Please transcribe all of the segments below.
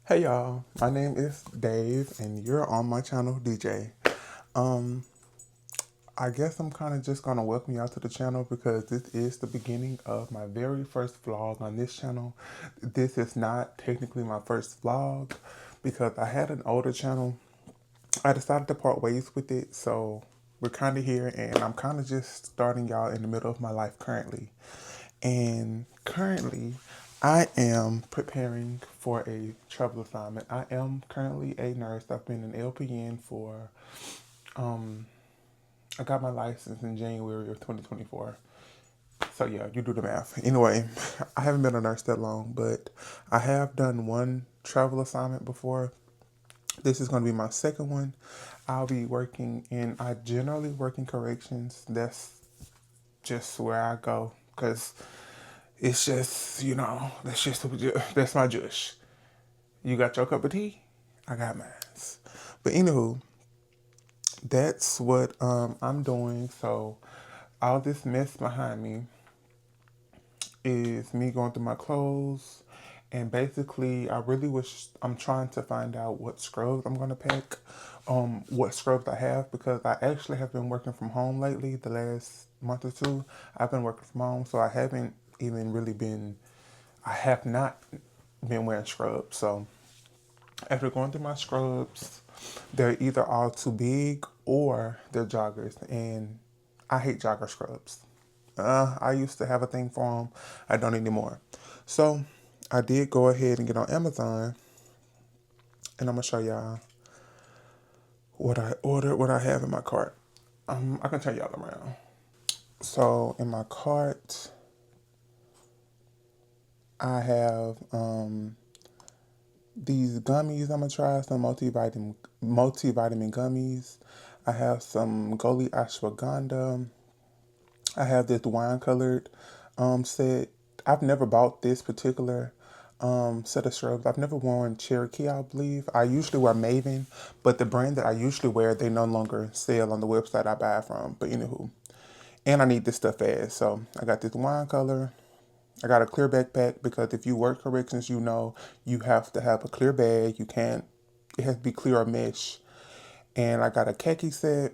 Hey y'all, my name is Dave and you're on my channel DJ. Um, I guess I'm kind of just gonna welcome y'all to the channel because this is the beginning of my very first vlog on this channel. This is not technically my first vlog because I had an older channel. I decided to part ways with it, so we're kind of here and I'm kind of just starting y'all in the middle of my life currently. And currently, I am preparing for a travel assignment. I am currently a nurse. I've been an LPN for, um, I got my license in January of 2024. So yeah, you do the math. Anyway, I haven't been a nurse that long, but I have done one travel assignment before. This is going to be my second one. I generally work in corrections. That's just where I go because it's just, that's my jush. You got your cup of tea? I got mine. But anywho, that's what I'm doing. So all this mess behind me is me going through my clothes. And basically, I'm trying to find out what scrubs I'm going to pack, what scrubs I have, because I actually have been working from home lately, the last month or two. I've been working from home, so I have not been wearing scrubs. So after going through my scrubs, they're either all too big or they're joggers, and I hate jogger scrubs. I used to have a thing for them. I don't anymore. So I did go ahead and get on Amazon, and I'm gonna show y'all what I ordered, what I have in my cart. I can turn y'all around. So in my cart, I have these gummies. I'm gonna try some multivitamin gummies. I have some Goli ashwagandha. I have this wine colored set. I've never bought this particular set of scrubs. I've never worn Cherokee, I believe. I usually wear Maven, but the brand that I usually wear, they no longer sell on the website I buy from. But anywho, and I need this stuff fast. So I got this wine color. I got a clear backpack because if you work corrections, you know you have to have a clear bag. You can't, it has to be clear or mesh. And I got a khaki set,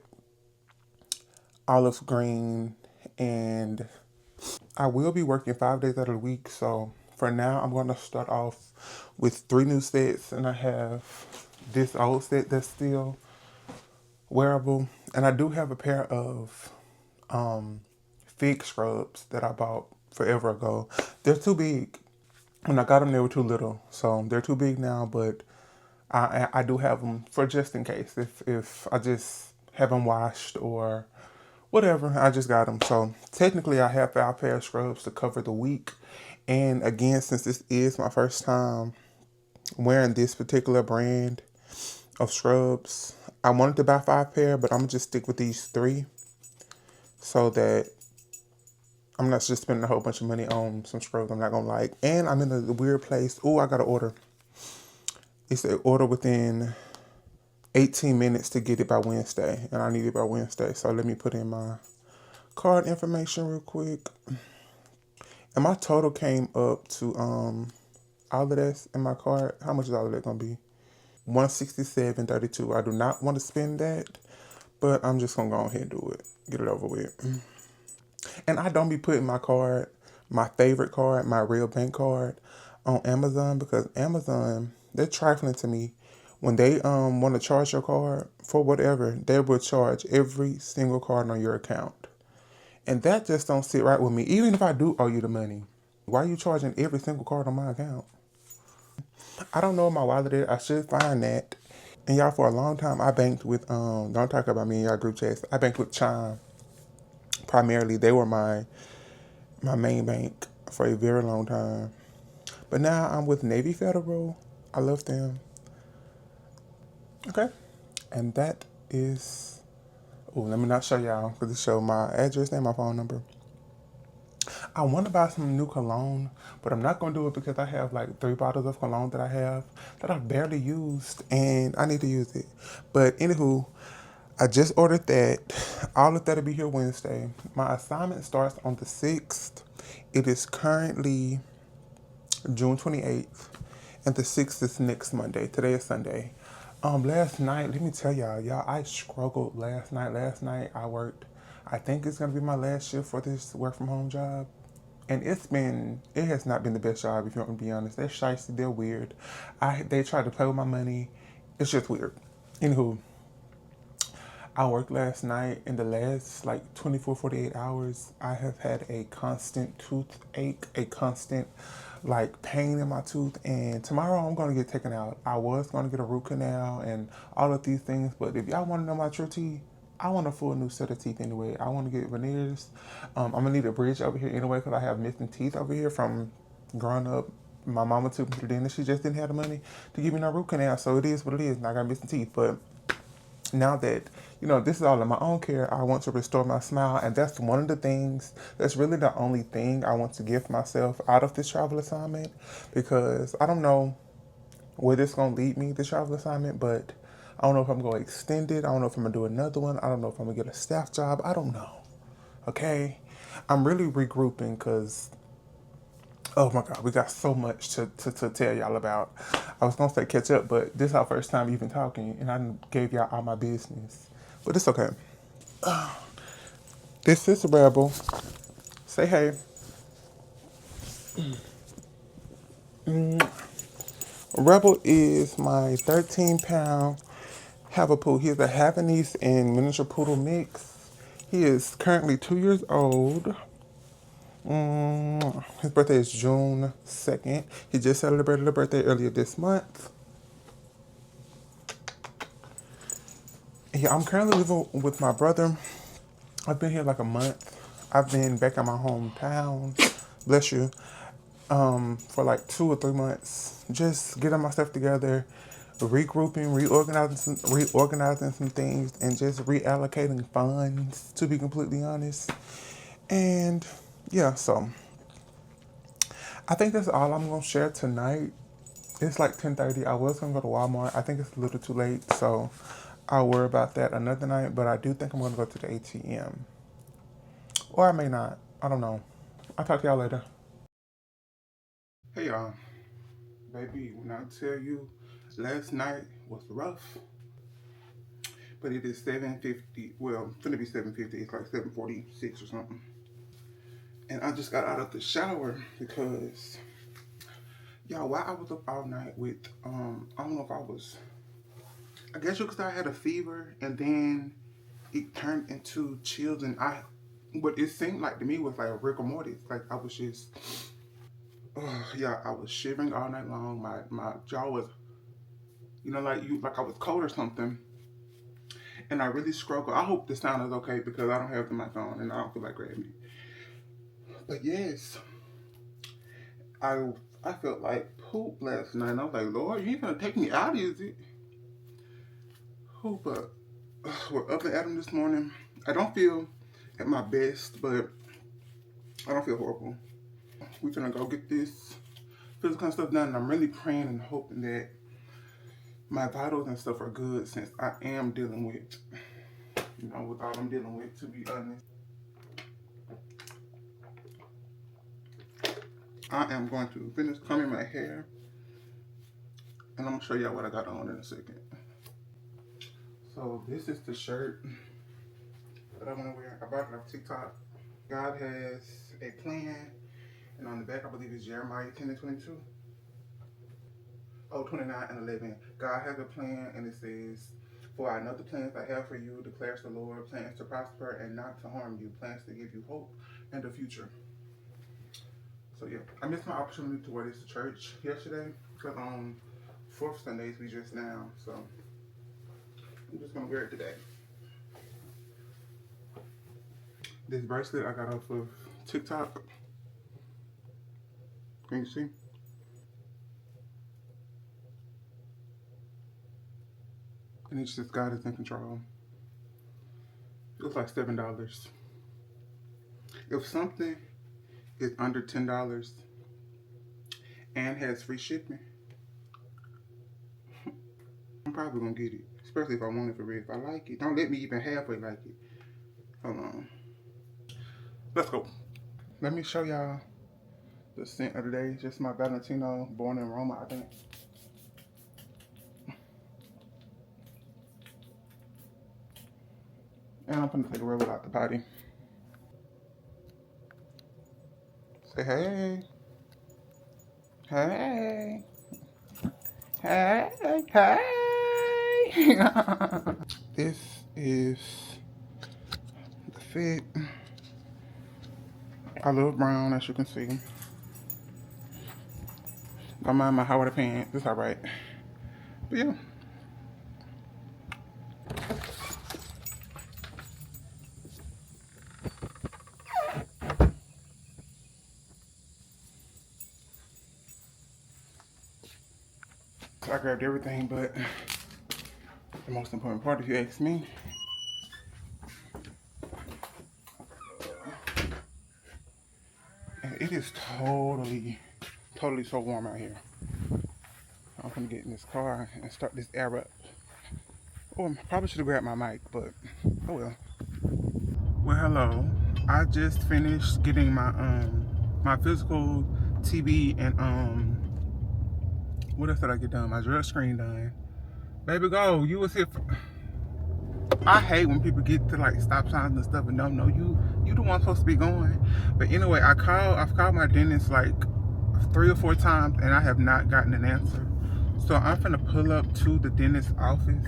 olive green, and I will be working 5 days out of the week. So for now, I'm going to start off with three new sets, and I have this old set that's still wearable, and I do have a pair of um, Fig scrubs that I bought forever ago. They're too big. When I got them, they were too little, so they're too big now. But I do have them for just in case if I just haven't washed or whatever. I just got them. So technically, I have 5 pair of scrubs to cover the week. And again, since this is my first time wearing this particular brand of scrubs, I wanted to buy 5 pair, but I'm gonna just stick with these three so that I'm not just spending a whole bunch of money on some scrubs I'm not gonna like. And I'm in a weird place. Oh, I gotta order. It's an order within 18 minutes to get it by Wednesday, and I need it by Wednesday. So let me put in my card information real quick. And my total came up to all of that's in my card. How much is all of that gonna be? 167.32. I do not want to spend that, but I'm just gonna go ahead and do it. Get it over with. And I don't be putting my card, my favorite card, my real bank card, on Amazon because Amazon, they're trifling to me. When they want to charge your card for whatever, they will charge every single card on your account. And that just don't sit right with me. Even if I do owe you the money, why are you charging every single card on my account? I don't know what my wallet is. I should find that. And y'all, for a long time, I banked with, don't talk about me in y'all group chats. I banked with Chime. Primarily, they were my main bank for a very long time. But now I'm with Navy Federal. I love them. Okay. And that is, oh, let me not show y'all because it show my address and my phone number. I want to buy some new cologne, but I'm not going to do it because I have like 3 bottles of cologne that I have that I've barely used and I need to use it. But anywho, I just ordered that. All of that will be here Wednesday. My assignment starts on the 6th. It is currently June 28th. and the 6th is next Monday. Today is Sunday. Last night, let me tell y'all, I struggled last night. Last night I worked. I think it's gonna be my last shift for this work from home job. And it has not been the best job, if you want me to be honest. They're shicey, they're weird. They tried to play with my money. It's just weird. Anywho, I worked last night. In the last like 24, 48 hours, I have had a constant toothache, a constant like pain in my tooth. And tomorrow I'm going to get taken out. I was going to get a root canal and all of these things. But if y'all want to know my true tea, I want a full new set of teeth anyway. I want to get veneers. I'm going to need a bridge over here anyway because I have missing teeth over here from growing up. My mama took me to the dentist. She just didn't have the money to give me no root canal. So it is what it is. And I got missing teeth. But now that this is all in my own care, I want to restore my smile, and that's one of the things. That's really the only thing I want to give myself out of this travel assignment, because I don't know where this gonna lead me, the travel assignment, but I don't know if I'm gonna extend it. I don't know if I'm gonna do another one. I don't know if I'm gonna get a staff job. I don't know. Okay, I'm really regrouping because oh my God, we got so much to tell y'all about. I was gonna say catch up, but this is our first time even talking, and I gave y'all all my business. But it's okay. This is Rebel. Say hey. Rebel is my 13-pound Havapoo. He is a Havanese and miniature poodle mix. He is currently 2 years old. His birthday is June 2nd. He just celebrated a birthday earlier this month. Yeah, I'm currently living with my brother. I've been here like a month. I've been back in my hometown, bless you, for like 2 or 3 months. Just getting myself together, regrouping, reorganizing some things, and just reallocating funds, to be completely honest. And yeah, so I think that's all I'm gonna share tonight. It's like 10:30. I was gonna go to Walmart. I think it's a little too late, so I'll worry about that another night. But I do think I'm gonna go to the ATM, or I may not. I don't know. I'll talk to y'all later. Hey y'all, baby. When I tell you, last night was rough, but it is 7:50. Well, it's gonna be 7:50. It's like 7:46 or something. And I just got out of the shower because y'all, while I was up all night with I don't know if I was. I guess you could say I had a fever, and then it turned into chills, and what it seemed like to me was like a rigor mortis. Like I was just, yeah, I was shivering all night long. My jaw was, like I was cold or something, and I really struggled. I hope the sound is okay because I don't have the mic on and I don't feel like grabbing it. But yes, I I felt like poop last night. And I was like, Lord, you ain't gonna take me out, is it? Who? But we're up and at 'em this morning. I don't feel at my best, but I don't feel horrible. We're gonna go get this physical stuff done, and I'm really praying and hoping that my vitals and stuff are good, since I am dealing with, with all I'm dealing with, to be honest. I am going to finish combing my hair, and I'm gonna show y'all what I got on in a second. So this is the shirt that I want to wear. I bought it off TikTok. God has a plan, and on the back I believe it's Jeremiah 10:22. Oh, 29 and 11. God has a plan, and it says, "For I know the plans I have for you, declares the Lord, plans to prosper and not to harm you, plans to give you hope and a future." So yeah, I missed my opportunity to wear this to church yesterday because on fourth Sundays we just now. So I'm just gonna wear it today. This bracelet I got off of TikTok. Can you see? And it's just God is in control. It was like $7. If something is under $10 and has free shipping, I'm probably gonna get it. Especially if I want it for real. If I like it, don't let me even halfway like it. Hold on. Let's go. Let me show y'all the scent of the day. Just my Valentino, born in Roma, I think. And I'm gonna take a rub out the body. Say hey. Hey. Hey. Hey. This is the fit. I love brown, as you can see. Don't mind my high water pants. It's alright. But yeah. So I grabbed everything, but the most important part, if you ask me, and it is totally so warm out here. I'm gonna get in this car and start this air up. Oh, I probably should have grabbed my mic, but oh well. Well, hello. I just finished getting my my physical TB and what else did I get done? My drug screen done. Baby, go. You was here for... I hate when people get to like stop signs and stuff and don't know you the one supposed to be going. But anyway, I've called my dentist like 3 or 4 times and I have not gotten an answer. So I'm gonna pull up to the dentist's office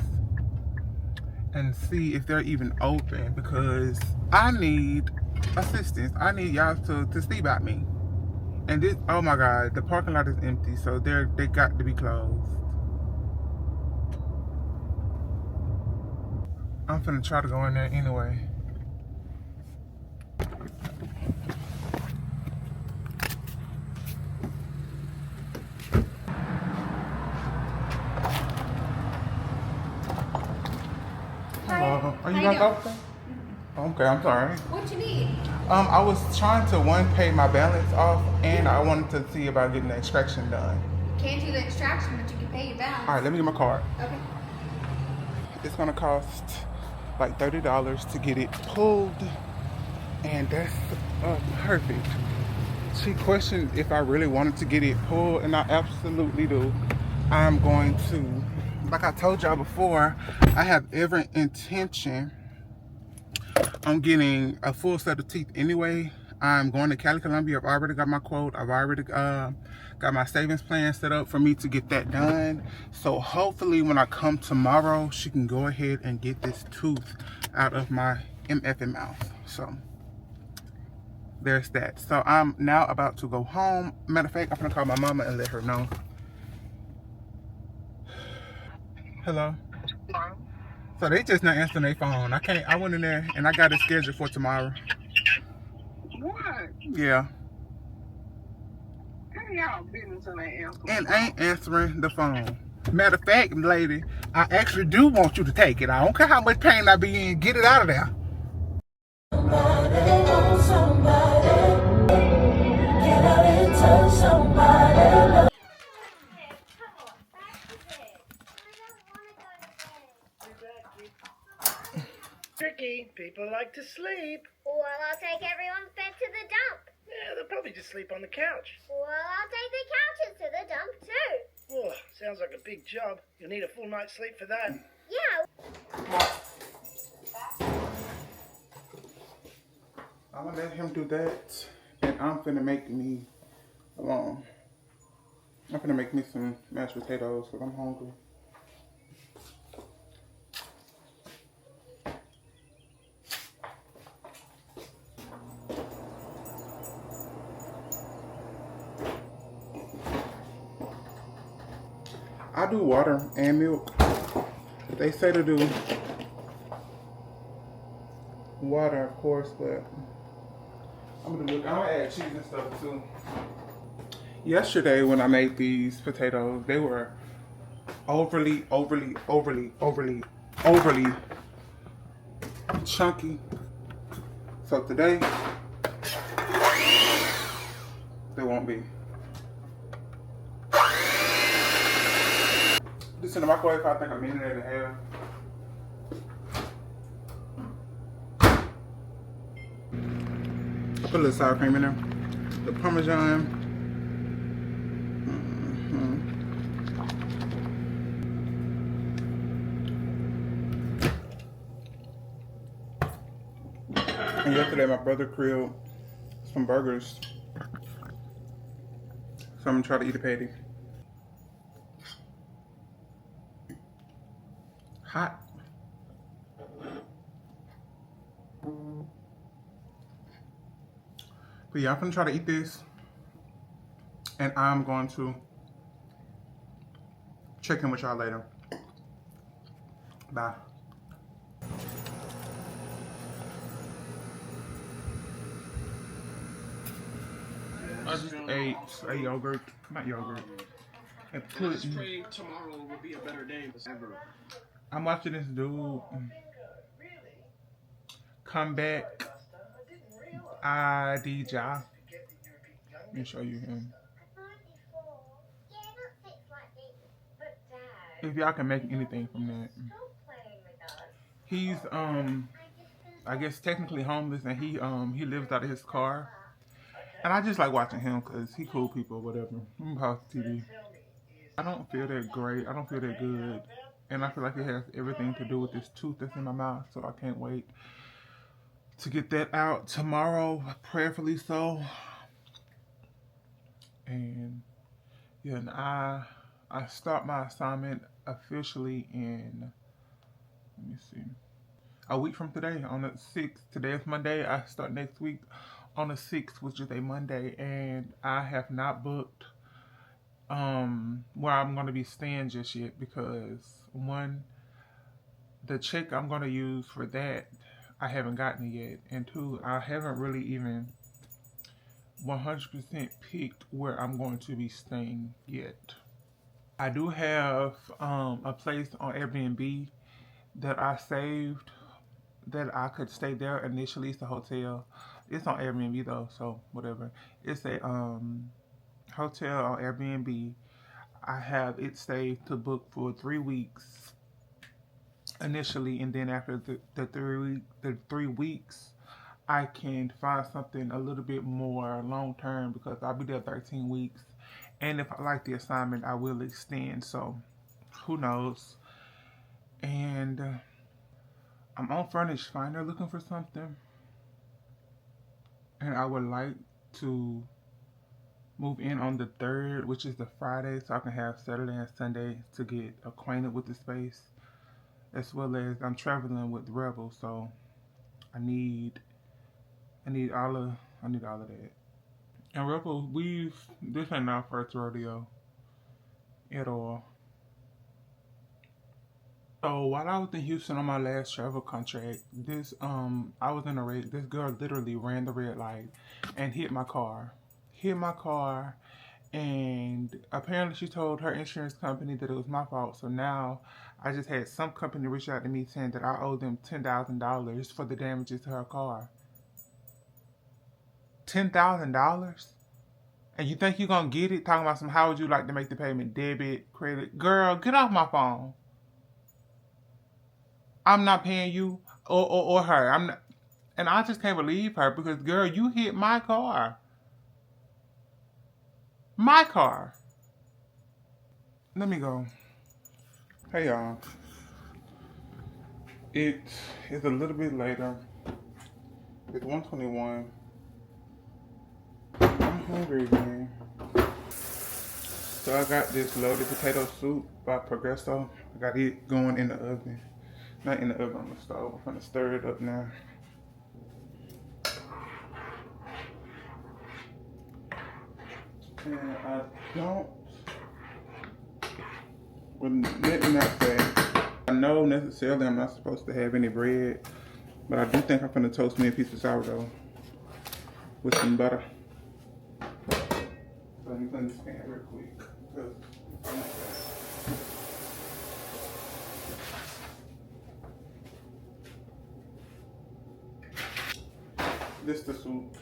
and see if they're even open, because I need assistance. I need y'all to see about me. And this, oh my God, the parking lot is empty, so they got to be closed. I'm finna try to go in there anyway. Hello. Are you gonna go? Okay, I'm sorry. What you need? I was trying to pay my balance off, and I wanted to see about getting the extraction done. You can't do the extraction, but you can pay your balance. All right, let me get my card. Okay. It's gonna cost like $30 to get it pulled, and that's perfect. She questioned if I really wanted to get it pulled, and I absolutely do. I'm going to, like I told y'all before, I have every intention on getting a full set of teeth anyway. I'm going to Cali, Columbia. I've already got my quote. I've already got my savings plan set up for me to get that done. So hopefully when I come tomorrow, she can go ahead and get this tooth out of my MFing mouth. So there's that. So I'm now about to go home. Matter of fact, I'm gonna call my mama and let her know. Hello? Hello? So they just not answering their phone. I went in there and I got it scheduled for tomorrow. What? Yeah. Hey, y'all business and they answer. And ain't answering the phone. Matter of fact, lady, I actually do want you to take it. I don't care how much pain I be in. Get it out of there. Somebody, get out and touch somebody. Tricky. People like to sleep. Well, I'll take everyone's bed to the dump. Yeah, they'll probably just sleep on the couch. Well, I'll take the couches to the dump too. Oh, sounds like a big job. You'll need a full night's sleep for that. Yeah. I'm gonna let him do that, and I'm finna make me I'm finna make me some mashed potatoes because I'm hungry. I do water and milk. They say to do water, of course, but I'm gonna add cheese and stuff too. Yesterday when I made these potatoes, they were overly chunky. So today, they won't be. This in the microwave, I think a minute and a half. Put a little sour cream in there. The Parmesan And yesterday my brother grilled some burgers. So I'm gonna try to eat a patty. Hot. But yeah, I'm gonna try to eat this. And I'm going to check in with y'all later. Bye. I just ate a yogurt, not yogurt, and put. Let's pray tomorrow will be a better day than ever. I'm watching this dude come back. Adija. Let me show you him. If y'all can make anything from that. He's I guess technically homeless, and he lives out of his car. And I just like watching him because he cool people or whatever. Let me pause the TV. I don't feel that great. I don't feel that good. And I feel like it has everything to do with this tooth that's in my mouth. So I can't wait to get that out tomorrow, prayerfully so. And yeah, and I start my assignment officially in, let me see, a week from today on the 6th. Today is Monday. I start next week on the 6th, which is a Monday, and I have not booked where I'm going to be staying just yet because one, the check I'm going to use for that, I haven't gotten it yet, and two, I haven't really even 100% picked where I'm going to be staying yet. I do have a place on Airbnb that I saved that I could stay there initially. It's a hotel. It's on Airbnb though, so whatever. It's a hotel on Airbnb. I have it saved to book for 3 weeks initially, and then after the 3 weeks, I can find something a little bit more long term because I'll be there 13 weeks. And if I like the assignment, I will extend. So who knows? And I'm on Furnish Finder looking for something. And I would like to move in on the 3rd, which is the Friday, so I can have Saturday and Sunday to get acquainted with the space. As well as I'm traveling with Rebel, so I need all of that. And Rebel, this ain't our first rodeo at all. So while I was in Houston on my last travel contract, I was in a wreck. This girl literally ran the red light and hit my car. And apparently she told her insurance company that it was my fault. So now I just had some company reach out to me saying that I owe them $10,000 for the damages to her car. $10,000? And you think you're going to get it? Talking about how would you like to make the payment? Debit, credit? Girl, get off my phone. I'm not paying you or her. I'm not, and I just can't believe her because, girl, you hit my car. My car. Let me go. Hey, y'all. It is a little bit later. It's 1:21. I'm hungry again. So I got this loaded potato soup by Progresso. I got it going in the oven. Not in the oven, on the stove. I'm gonna stir it up now. And I don't, well, let me not say, I know necessarily I'm not supposed to have any bread, but I do think I'm gonna toast me a piece of sourdough with some butter. So let me clean this pan real quick. This is the soup.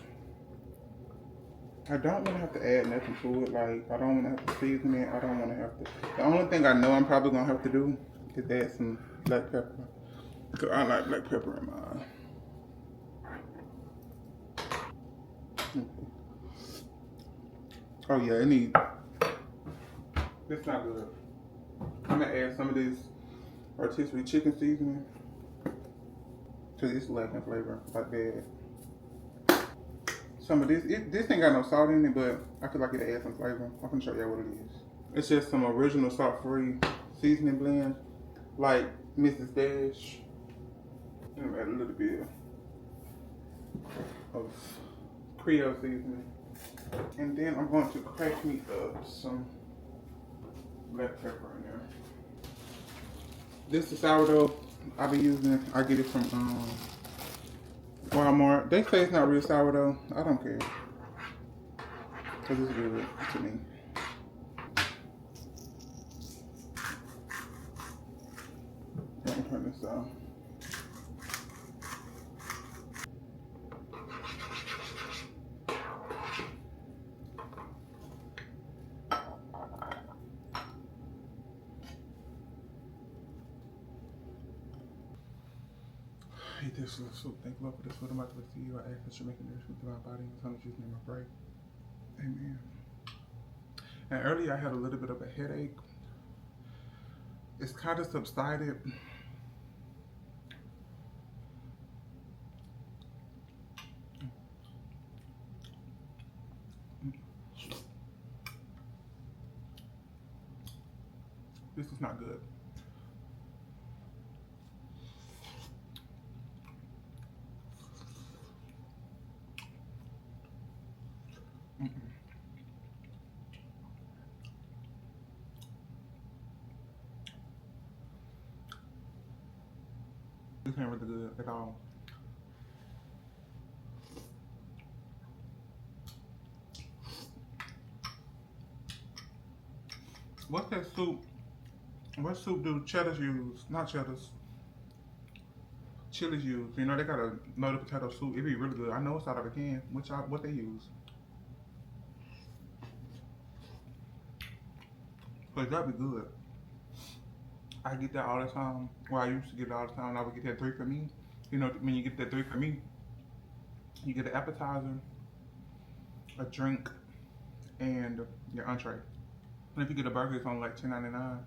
I don't want to have to add nothing to it. Like, I don't want to have to season it. I don't want to have to. The only thing I know I'm probably going to have to do is add some black pepper. Because I like black pepper in mine. Oh, yeah, it needs. It's not good. I'm going to add some of this rotisserie chicken seasoning. Because it's lacking flavor like that. some of this. This ain't got no salt in it, but I feel like it'll add some flavor. I'm gonna show y'all what it is. It's just some original salt-free seasoning blend, like Mrs. Dash. I'm gonna add a little bit of Creole seasoning. And then I'm going to crack me up some black pepper in there. This is sourdough I've been using. I get it from Walmart. They say it's not real sourdough. I don't care. Because it's good to me. Let me turn this off. Eat this little soup. Thank you, Lord, for this food I'm about to receive. I ask that you make a nourishment to my body in the Son of Jesus' name I pray. Amen. And earlier I had a little bit of a headache. It's kind of subsided. This is not good. This ain't really good at all. What's that soup? What soup do cheddars use? Not cheddars. Chili's use. You know, they got a loaded potato soup. It be really good. I know it's out of a can. What they use. But that'd be good. I get that all the time. Well, I used to get it all the time. I would get that 3 for me. You know, when you get that 3 for me, you get an appetizer, a drink, and your entree. And if you get a burger, it's only like $10.99.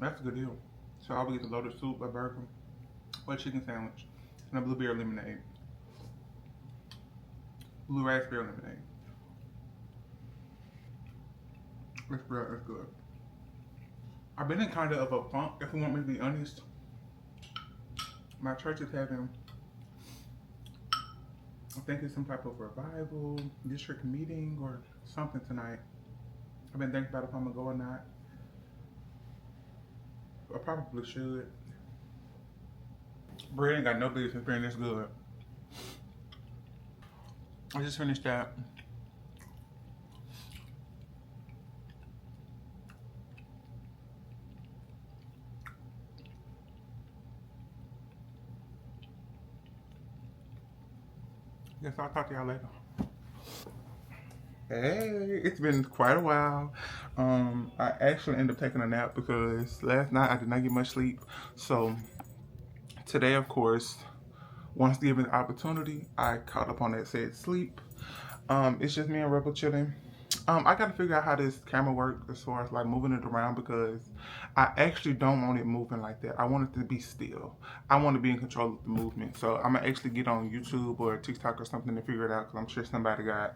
That's a good deal. So I would get the loaded soup, a burger, or a chicken sandwich, and a blueberry lemonade. Blue raspberry lemonade. That's good. I've been in kind of a funk, if you want me to be honest. My church is having, I think it's some type of revival, district meeting or something tonight. I've been thinking about if I'm gonna go or not. I probably should. Bread ain't got no business being this good. I just finished that. Guess I'll talk to y'all later. Hey, it's been quite a while. I actually ended up taking a nap because last night I did not get much sleep. So today, of course, once given the opportunity, I caught up on that said sleep. It's just me and Rebel chilling. I gotta figure out how this camera works as far as like moving it around because I actually don't want it moving like that. I want it to be still. I want to be in control of the movement. So I'm gonna actually get on YouTube or TikTok or something to figure it out because I'm sure somebody got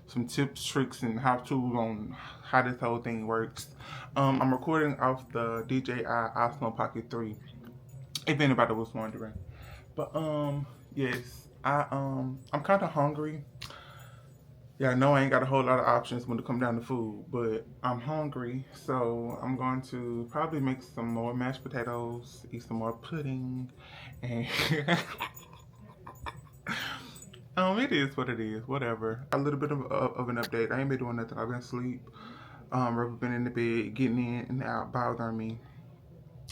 some tips, tricks, and how-tos on how this whole thing works. I'm recording off the DJI Osmo Pocket 3, if anybody was wondering. But yes, I'm kind of hungry. Yeah, I know I ain't got a whole lot of options when it comes down to food, but I'm hungry, so I'm going to probably make some more mashed potatoes, eat some more pudding, and it is what it is, whatever. A little bit of an update. I ain't been doing nothing. I've been asleep. Robert been in the bed, getting in and out, bothering me.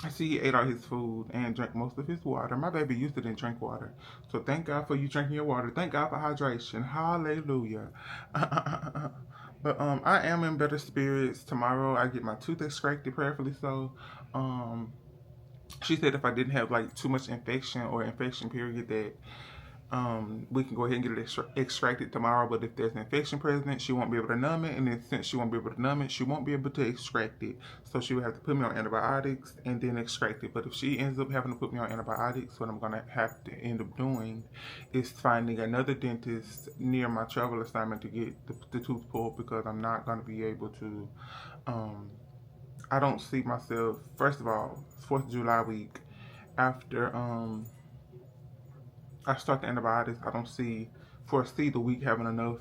I see he ate all his food and drank most of his water. My baby used to didn't drink water. So thank God for you drinking your water. Thank God for hydration. Hallelujah. But I am in better spirits. Tomorrow I get my tooth extracted, prayerfully so. She said if I didn't have like too much infection or infection period that we can go ahead and get it extracted tomorrow. But if there's an infection present, she won't be able to numb it. And then since she won't be able to numb it, she won't be able to extract it. So she will have to put me on antibiotics and then extract it. But if she ends up having to put me on antibiotics, what I'm going to have to end up doing is finding another dentist near my travel assignment to get the tooth pulled, because I'm not going to be able to, I don't see myself, first of all, 4th of July week, after I start the antibiotics, I don't foresee the week having enough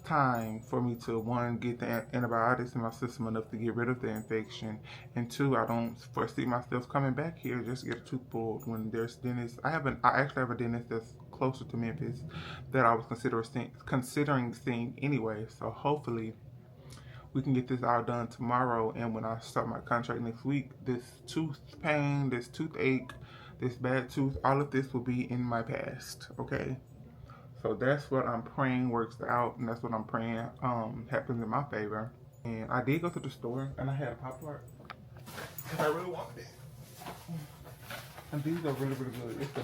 time for me to, one, get the antibiotics in my system enough to get rid of the infection, and two, I don't foresee myself coming back here just to get a tooth pulled when there's dentists. I actually have a dentist that's closer to Memphis that I was considering seeing anyway. So hopefully we can get this all done tomorrow, and when I start my contract next week, this tooth pain, this toothache, this bad tooth, all of this will be in my past, okay? So that's what I'm praying works out, and that's what I'm praying happens in my favor. And I did go to the store, and I had a Pop Tart, because I really wanted it. And these are really, really good. It's the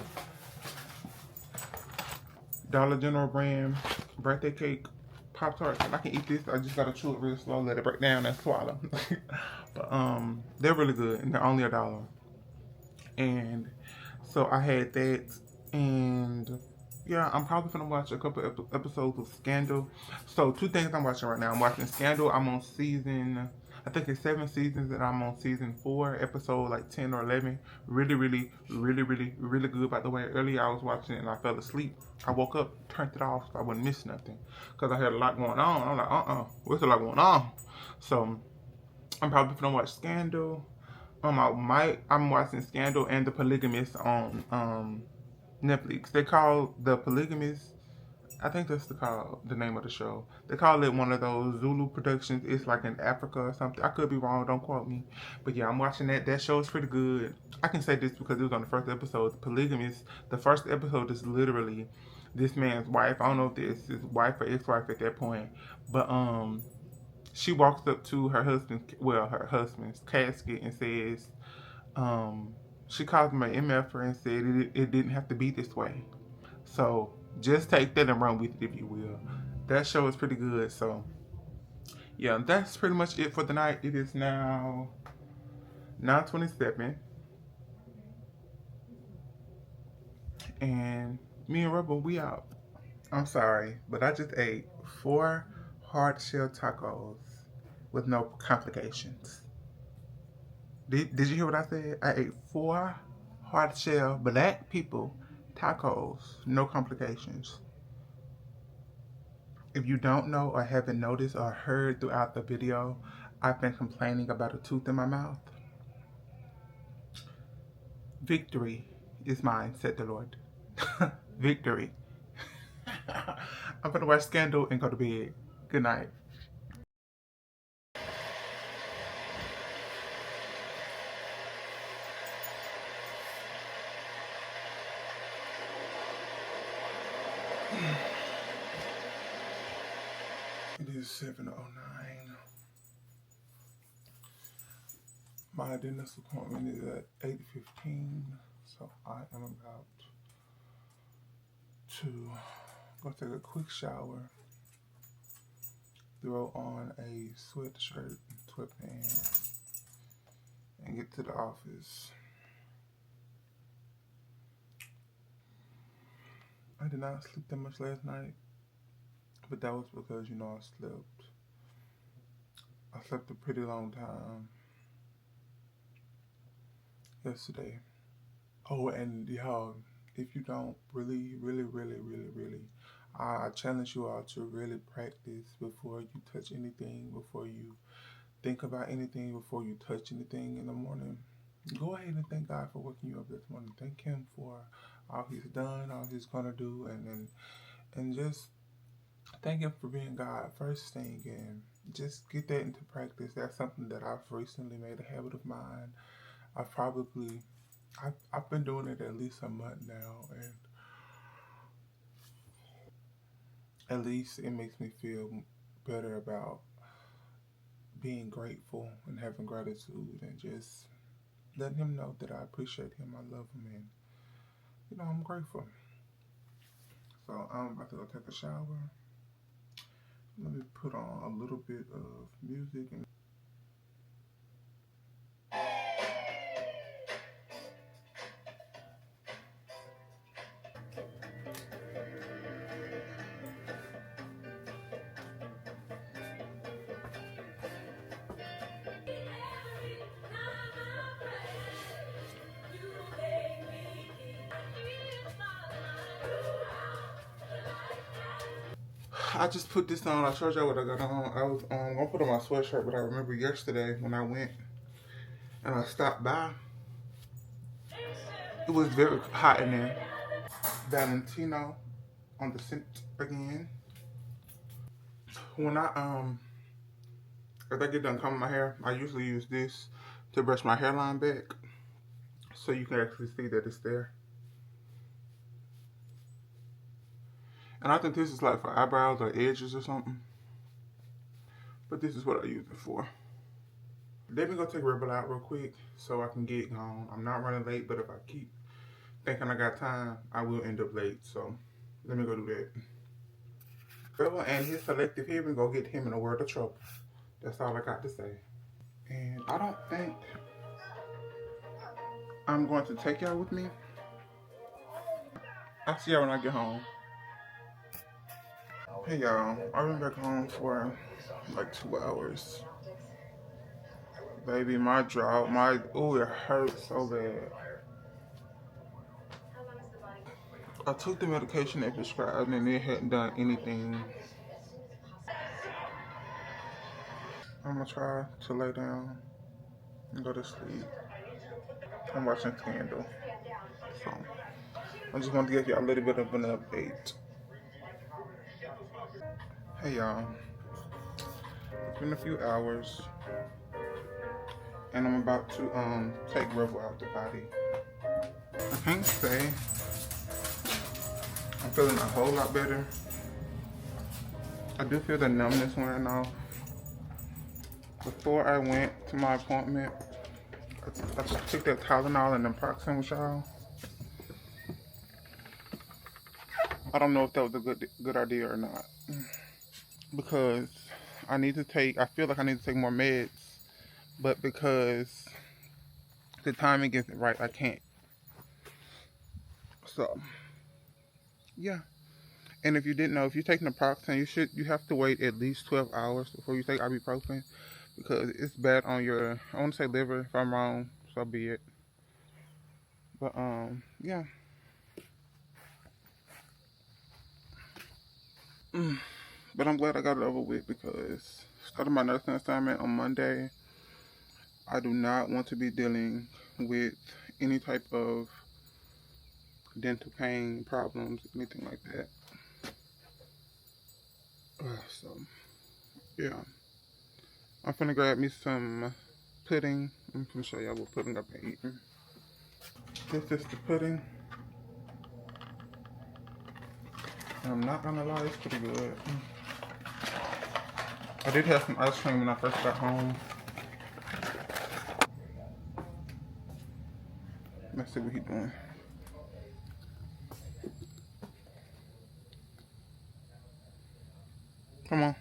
Dollar General brand birthday cake Pop Tart, and I can eat this. I just gotta chew it real slow, let it break down, and swallow. But they're really good, and they're only $1. And so I had that, and yeah, I'm probably gonna watch a couple episodes of Scandal. So 2 things I'm watching right now. I'm watching Scandal. I'm on season, I think it's 7 seasons, and I'm on season 4, episode like 10 or 11. Really, really, really, really, really good. By the way, earlier I was watching it and I fell asleep. I woke up, turned it off so I wouldn't miss nothing, because I had a lot going on. I'm like, what's a lot going on? So I'm probably gonna watch Scandal. I'm watching Scandal and The Polygamist on Netflix. They call The Polygamist, I think that's the name of the show. They call it one of those Zulu productions. It's like in Africa or something. I could be wrong, don't quote me. But yeah, I'm watching that. That show is pretty good. I can say this because it was on the first episode. The Polygamist, the first episode is literally this man's wife. I don't know if it's his wife or ex-wife at that point. But she walks up to her husband's casket and says, she calls him an MFer and said it didn't have to be this way. So just take that and run with it, if you will. That show is pretty good. So yeah, that's pretty much it for the night. It is now 9:27, and me and Rebel, we out. I'm sorry, but I just ate 4 hard shell tacos with no complications. Did you hear what I said? I ate 4 hard shell black people tacos, no complications. If you don't know or haven't noticed or heard throughout the video, I've been complaining about a tooth in my mouth. Victory is mine, said the Lord. Victory. I'm gonna watch Scandal and go to bed. Good night. It is 7:09. My dentist appointment is at 8:15, so I am about to go take a quick shower, throw on a sweatshirt, sweatpants, and get to the office. I did not sleep that much last night, but that was because, I slept a pretty long time yesterday. Oh, and y'all, if you don't really, I challenge you all to really practice before you touch anything, before you think about anything, before you touch anything in the morning. Go ahead and thank God for waking you up this morning. Thank Him for all He's done, all He's gonna do, and just thank Him for being God first thing, and just get that into practice. That's something that I've recently made a habit of mine. I've been doing it at least a month now, and at least it makes me feel better about being grateful and having gratitude, and just letting Him know that I appreciate Him, I love Him, and I'm grateful. So I'm about to go take a shower. Let me put on a little bit of music and I just put this on. I showed y'all what I got on. I was gonna put on my sweatshirt, but I remember yesterday when I went and I stopped by, it was very hot in there. Valentino on the scent again. When if I get done combing my hair, I usually use this to brush my hairline back, so you can actually see that it's there. And I think this is like for eyebrows or edges or something. But this is what I use it for. Let me go take Rebel out real quick so I can get gone. I'm not running late, but if I keep thinking I got time, I will end up late. So let me go do that. Rebel and his selective hearing, go get him in a world of trouble. That's all I got to say. And I don't think I'm going to take y'all with me. I'll see y'all when I get home. Hey y'all, I've been back home for like 2 hours. Baby, my jaw, it hurts so bad. I took the medication they prescribed and it hadn't done anything. I'm gonna try to lay down and go to sleep. I'm watching Scandal. So, I just wanted to give y'all a little bit of an update. Hey y'all, it's been a few hours and I'm about to take Rebel out the body. I can't say I'm feeling a whole lot better. I do feel the numbness wearing off. Before I went to my appointment, I took that Tylenol and Naproxen with y'all. I don't know if that was a good idea or not, because I feel like I need to take more meds, but because the timing isn't right, I can't. So, yeah. And if you didn't know, if you take naproxen, you have to wait at least 12 hours before you take ibuprofen, because it's bad on your, I want to say liver. If I'm wrong, so be it. But yeah. But I'm glad I got it over with, because starting my nursing assignment on Monday, I do not want to be dealing with any type of dental pain problems, anything like that. So, yeah. I'm finna grab me some pudding. I'm gonna show y'all what pudding I've been eating. This is the pudding. And I'm not gonna lie, it's pretty good. I did have some ice cream when I first got home. Let's see what he's doing. Come on.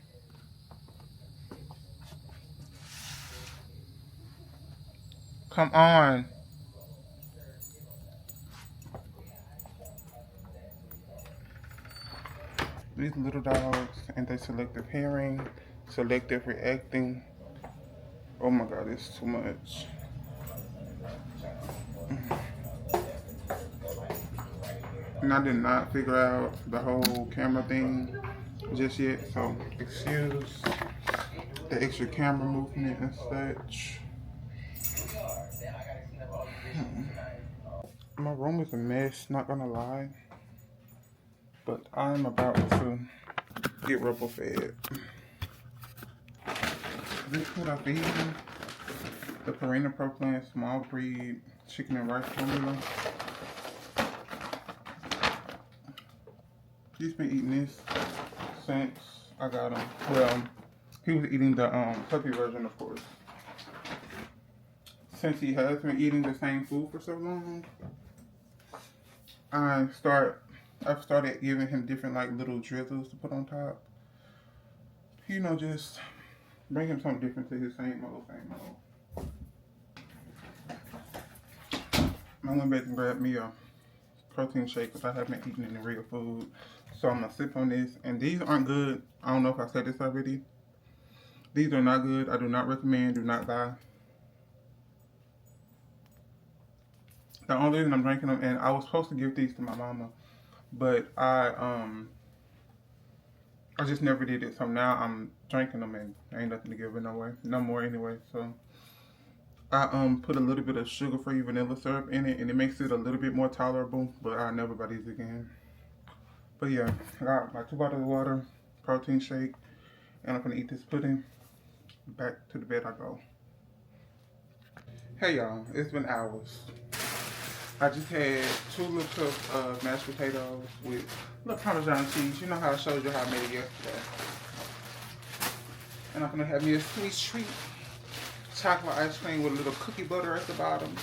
Come on. These little dogs and their selective hearing, selective reacting. Oh my God, it's too much. And I did not figure out the whole camera thing just yet, so excuse the extra camera movement and such. My room is a mess, not gonna lie, but I'm about to get Rebel fed. This is what I feed him: the Purina Pro Plan small breed chicken and rice formula. He's been eating this since I got him. Well, he was eating the puppy version, of course. Since he has been eating the same food for so long, I start I've started giving him different like little drizzles to put on top. You know, just bring him something different to his same old, I went back and grabbed me a protein shake because I haven't eaten any real food. So I'm gonna sip on this, and these aren't good. I don't know if I said this already. These are not good. I do not recommend. Do not buy. The only reason I'm drinking them, and I was supposed to give these to my mama, but I just never did it. So now I'm drinking them, and there ain't nothing to give it no more anyway. So I put a little bit of sugar-free vanilla syrup in it, and it makes it a little bit more tolerable. But I'll never buy these again. But yeah, I got my 2 bottles of water, protein shake, and I'm gonna eat this pudding. Back to the bed I go. Hey y'all, it's been hours. I just had 2 little cups of mashed potatoes with little Parmesan cheese. You know how I showed you how I made it yesterday. And I'm gonna have me a sweet treat. Chocolate ice cream with a little cookie butter at the bottom.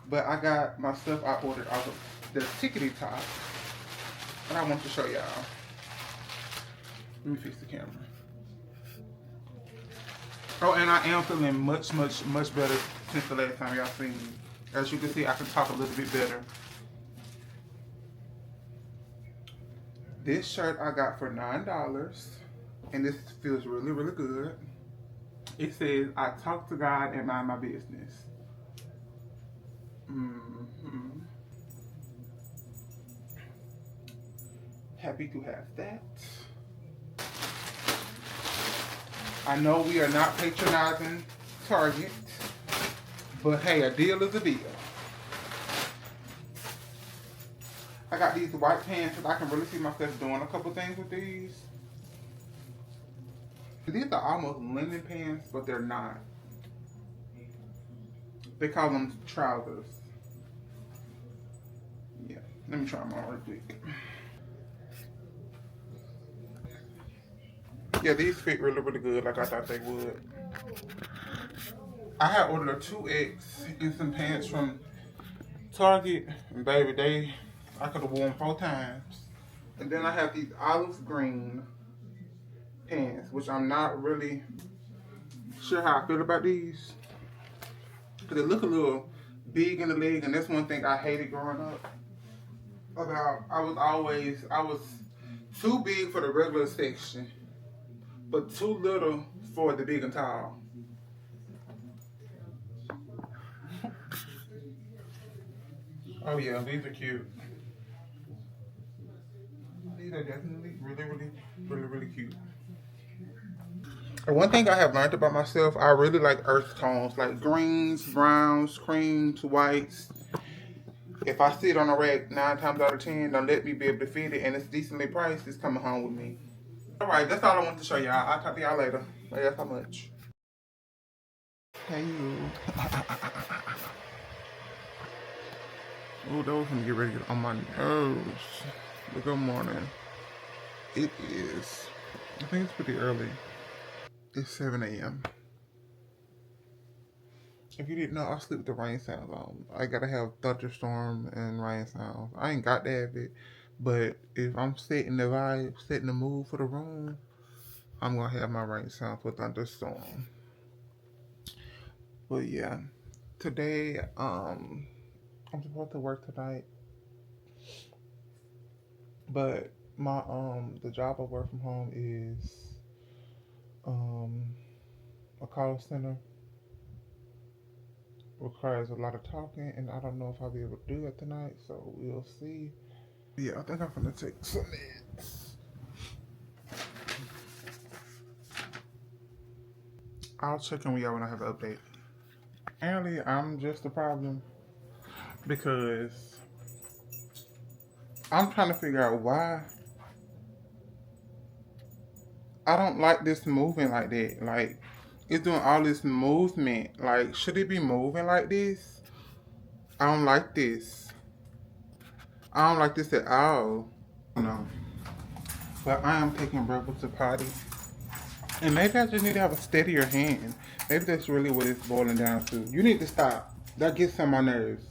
But I got my stuff I ordered off of the Tickety Top. And I want to show y'all. Let me fix the camera. Oh, and I am feeling much better since the last time y'all seen me. As you can see, I can talk a little bit better. This shirt I got for $9, and this feels really good. It says, I talk to God and mind my business. Happy to have that. I know we are not patronizing Target, but hey, a deal is a deal. I got these white pants because I can really see myself doing a couple things with these. These are almost linen pants, but they're not. They call them trousers. Yeah, let me try them on real quick. Yeah, these fit really good like I thought they would. I had ordered a 2X and some pants from Target, and baby, I could have worn 4 times. And then I have these olive green pants, which I'm not really sure how I feel about these. Because they look a little big in the leg, and that's one thing I hated growing up. I was too big for the regular section, but too little for the big and tall. Oh yeah, these are cute. These are definitely really cute. And one thing I have learned about myself, I really like earth tones, like greens, browns, creams, whites. If I see it on a rack 9 times out of 10, don't let me be able to fit it, and it's decently priced, it's coming home with me. Alright, that's all I want to show y'all. I'll talk to y'all later. That's how much. Hey you. Oh, those gonna get ready to get on my nerves. But good morning. It is, I think it's pretty early. It's 7 a.m. If you didn't know, I sleep with the rain sounds on. I gotta have thunderstorm and rain sounds. I ain't got that bit, but if I'm setting the vibe, setting the mood for the room, I'm gonna have my rain sounds with thunderstorm. But yeah, today, I'm supposed to work tonight, but my the job I work from home is a call center. Requires a lot of talking, and I don't know if I'll be able to do it tonight, so we'll see. Yeah, I think I'm gonna take some meds. I'll check in with y'all when I have an update. Apparently, I'm just a problem because I'm trying to figure out why I don't like this moving like that. Like, it's doing all this movement. Like, should it be moving like this? I don't like this. I don't like this at all. No. But I am taking Rebel to potty. And maybe I just need to have a steadier hand. Maybe that's really what it's boiling down to. You need to stop. That gets on my nerves.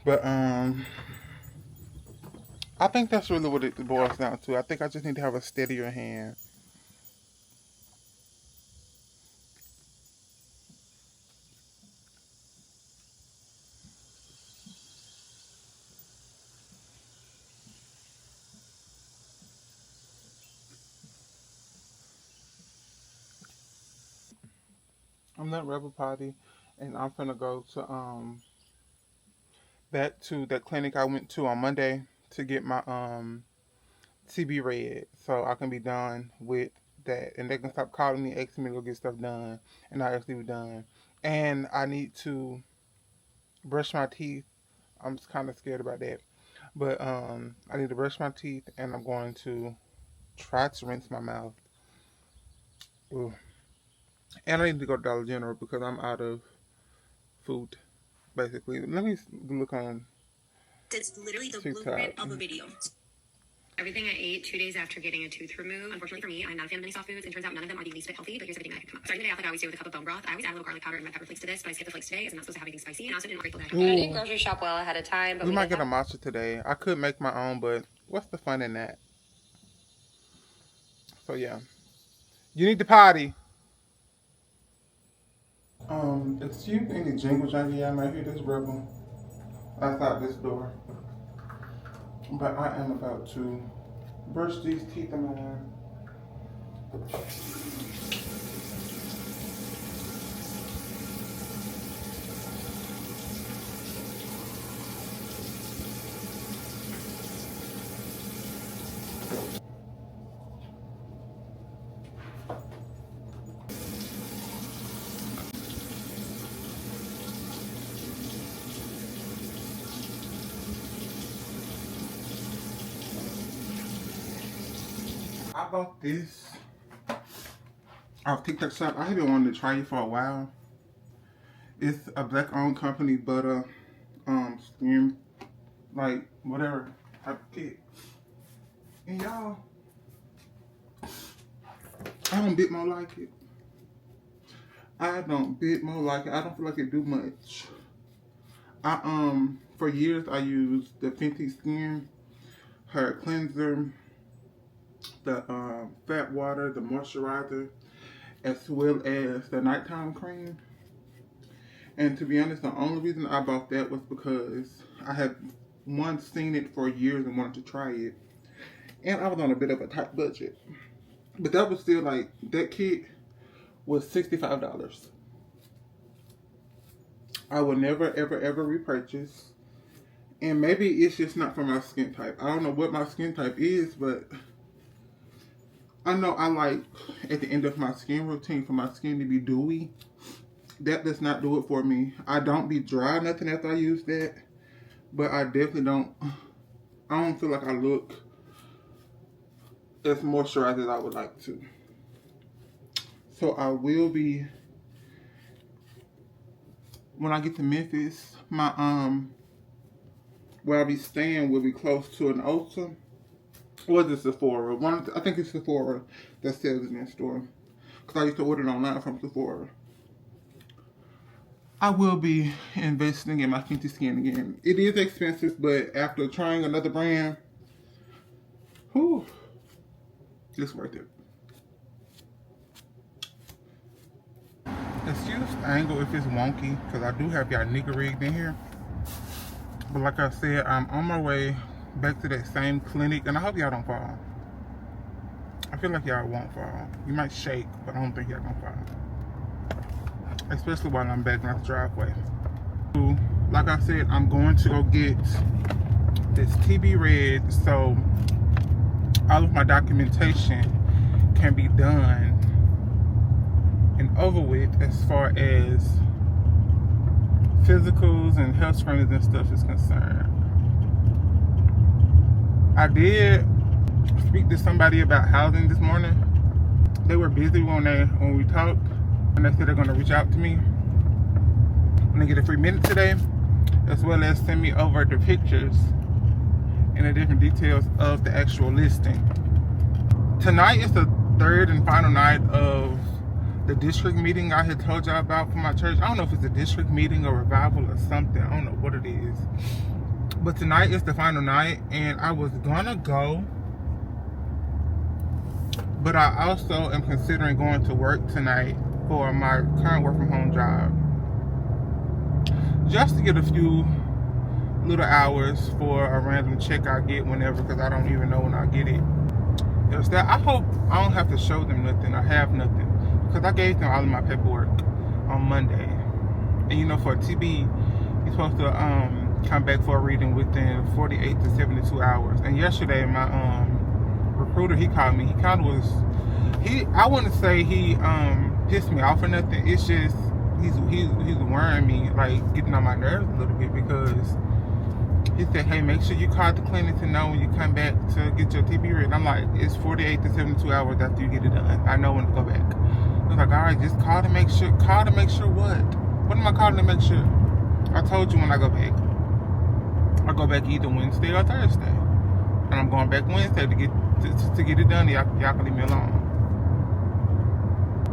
But I think that's really what it boils down to. I think I just need to have a steadier hand. I'm at Rebel Potty, and I'm gonna go to back to that clinic I went to on Monday to get my TB read, so I can be done with that, and they can stop calling me, asking me to go get stuff done, and I actually be done. And I need to brush my teeth. I'm kind of scared about that, but I need to brush my teeth, and I'm going to try to rinse my mouth. Ooh. And I need to go to Dollar General because I'm out of food, basically. Let me look on It's literally the TikTok. blueprint of a video. Everything I ate 2 days after getting a tooth removed. Unfortunately for me, I'm not a fan of any soft foods, and turns out none of them are the least bit healthy, but here's everything that I could come up. Starting the day off like I always do with a cup of bone broth. I always add a little garlic powder and red pepper flakes to this, but I skipped the flakes today as I'm not supposed to have anything spicy, and I also didn't grateful that I didn't grocery shop well ahead of time. But We might get a matcha today. I could make my own, but what's the fun in that? So yeah. You need to potty. Excuse any jingle jangle I might hear this Rebel outside this door. But I am about to brush these teeth of mine. I bought this off TikTok shop. I have been wanting to try it for a while. It's a black owned company, but skin, like whatever type of kit. And y'all, I don't bit more like it. I don't bit more like it. I don't feel like it do much. For years I used the Fenty Skin hair cleanser, the fat water, the moisturizer, as well as the nighttime cream. And to be honest, the only reason I bought that was because I had once seen it for years and wanted to try it. And I was on a bit of a tight budget. But that was still like, that kit was $65. I will never, ever, ever repurchase. And maybe it's just not for my skin type. I don't know what my skin type is, but I know I like, at the end of my skin routine, for my skin to be dewy. That does not do it for me. I don't be dry nothing after I use that. But I definitely don't feel like I look as moisturized as I would like to. So I will be, when I get to Memphis, my where I'll be staying will be close to an Ulta. Or is it Sephora? I think it's Sephora that sells it in the store. Because I used to order it online from Sephora. I will be investing in my Fenty Skin again. It is expensive, but after trying another brand, whew, it's worth it. Excuse the angle if it's wonky, because I do have y'all nigga rigged in here. But like I said, I'm on my way back to that same clinic, and I hope y'all don't fall. I feel like y'all won't fall. You might shake, but I don't think y'all gonna fall. Especially while I'm back on the driveway. Like I said, I'm going to go get this TB read so all of my documentation can be done and over with as far as physicals and health screenings and stuff is concerned. I did speak to somebody about housing this morning. They were busy when we talked, and they said they're going to reach out to me when they get a free minute today, as well as send me over the pictures and the different details of the actual listing. Tonight is the third and final night of the district meeting I had told y'all about for my church. I don't know if it's a district meeting or revival or something. I don't know what it is. But tonight is the final night, and I was gonna go, but I also am considering going to work tonight for my current work from home job, just to get a few little hours for a random check I get whenever, because I don't even know when I get it. It's that I hope I don't have to show them nothing or have nothing, because I gave them all of my paperwork on Monday. And you know, for a TB, you're supposed to come back for a reading within 48 to 72 hours. And yesterday, my recruiter, he called me. He kind of was, I wouldn't say he pissed me off or nothing. It's just he's worrying me, like getting on my nerves a little bit, because he said, hey, make sure you call the clinic to know when you come back to get your TB read. I'm like, it's 48 to 72 hours after you get it done. I know when to go back. I was like, all right, just call to make sure. Call to make sure what? What am I calling to make sure? I told you when I go back. I go back either Wednesday or Thursday. And I'm going back Wednesday to get it done. Y'all can leave me alone.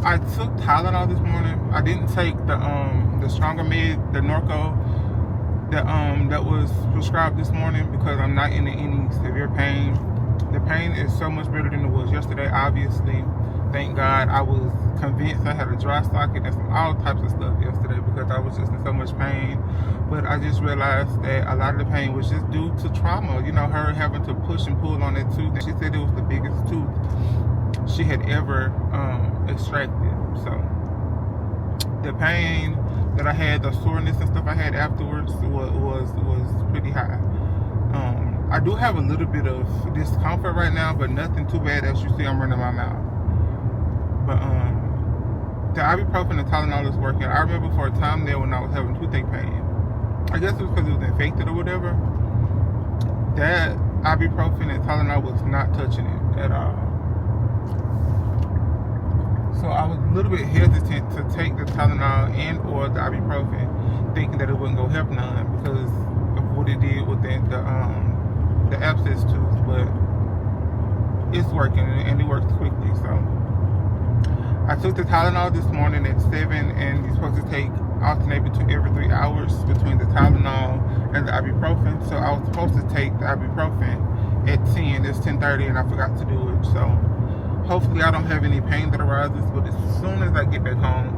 I took Tylenol this morning. I didn't take the Stronger Med, the Norco, that was prescribed this morning, because I'm not in any severe pain. The pain is so much better than it was yesterday, obviously. Thank God. I was convinced I had a dry socket and all types of stuff yesterday, because I was just in so much pain. But I just realized that a lot of the pain was just due to trauma. You know, her having to push and pull on that tooth. And she said it was the biggest tooth she had ever extracted. So the pain that I had, the soreness and stuff I had afterwards was pretty high. I do have a little bit of discomfort right now, but nothing too bad. As you see, I'm running my mouth. But the ibuprofen and Tylenol is working. I remember for a time there when I was having toothache pain. I guess it was because it was infected or whatever. That ibuprofen and Tylenol was not touching it at all. So I was a little bit hesitant to take the Tylenol and or the ibuprofen, thinking that it wouldn't go help none because of what it did with the abscess tooth. But it's working, and it works quickly. So I took the Tylenol this morning at 7, and you're supposed to alternate between every 3 hours between the Tylenol and the ibuprofen. So I was supposed to take the ibuprofen at 10. It's 10:30, and I forgot to do it. So hopefully I don't have any pain that arises, but as soon as I get back home,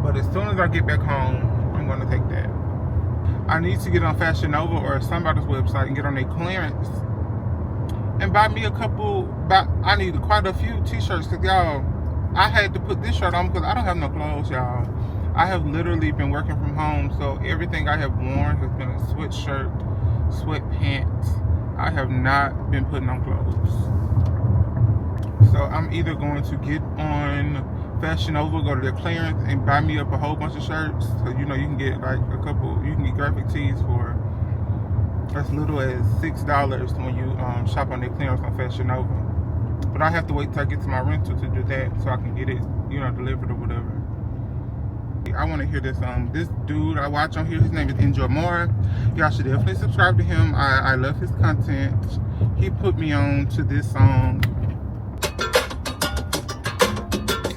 but as soon as I get back home, I'm going to take that. I need to get on Fashion Nova or somebody's website and get on their clearance and buy me I need quite a few t-shirts, because y'all, I had to put this shirt on because I don't have no clothes, y'all. I have literally been working from home, so everything I have worn has been a sweatshirt, sweatpants. I have not been putting on clothes. So I'm either going to get on Fashion Nova, go to their clearance, and buy me up a whole bunch of shirts. So you know you can get like you can get graphic tees for as little as $6 when you shop on their clearance on Fashion Nova. But I have to wait till I get to my rental to do that, so I can get it, delivered or whatever. I want to hear this dude I watch on here. His name is Enjoy More. Y'all should definitely subscribe to him. I love his content. He put me on to this song,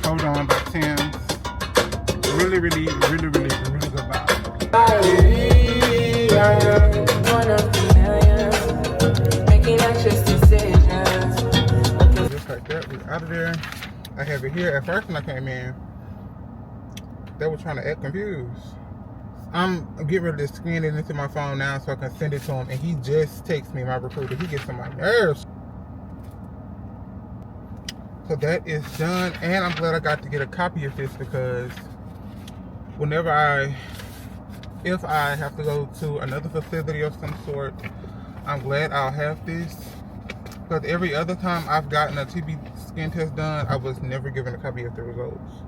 Hold On by Tim's. Really good vibe. One of the millions, making anxious decisions. Just like that, we're out of there. I have it here. At first when I came in, they were trying to act confused. I'm getting ready to scan it into my phone now so I can send it to him, and he just texts me, my recruiter. He gets on my nerves. So that is done, and I'm glad I got to get a copy of this, because if I have to go to another facility of some sort, I'm glad I'll have this, because every other time I've gotten a TB skin test done, I was never given a copy of the results.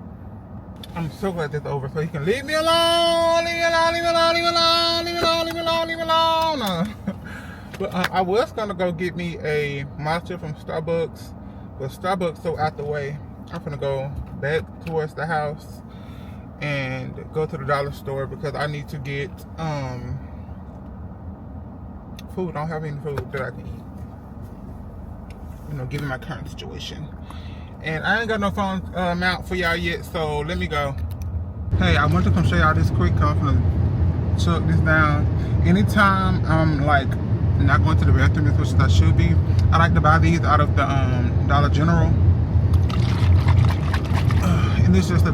I'm so glad that's over, so you can leave me alone, leave me alone. But I was gonna go get me a matcha from Starbucks, but Starbucks so out the way. I'm gonna go back towards the house and go to the dollar store, because I need to get food. I don't have any food that I can eat, given my current situation. And I ain't got no phone mount for y'all yet, so let me go. Hey, I want to come show y'all this quick. I'm gonna choke this down. Anytime I'm like not going to the bathroom as much as I should be, I like to buy these out of the Dollar General. And it's just a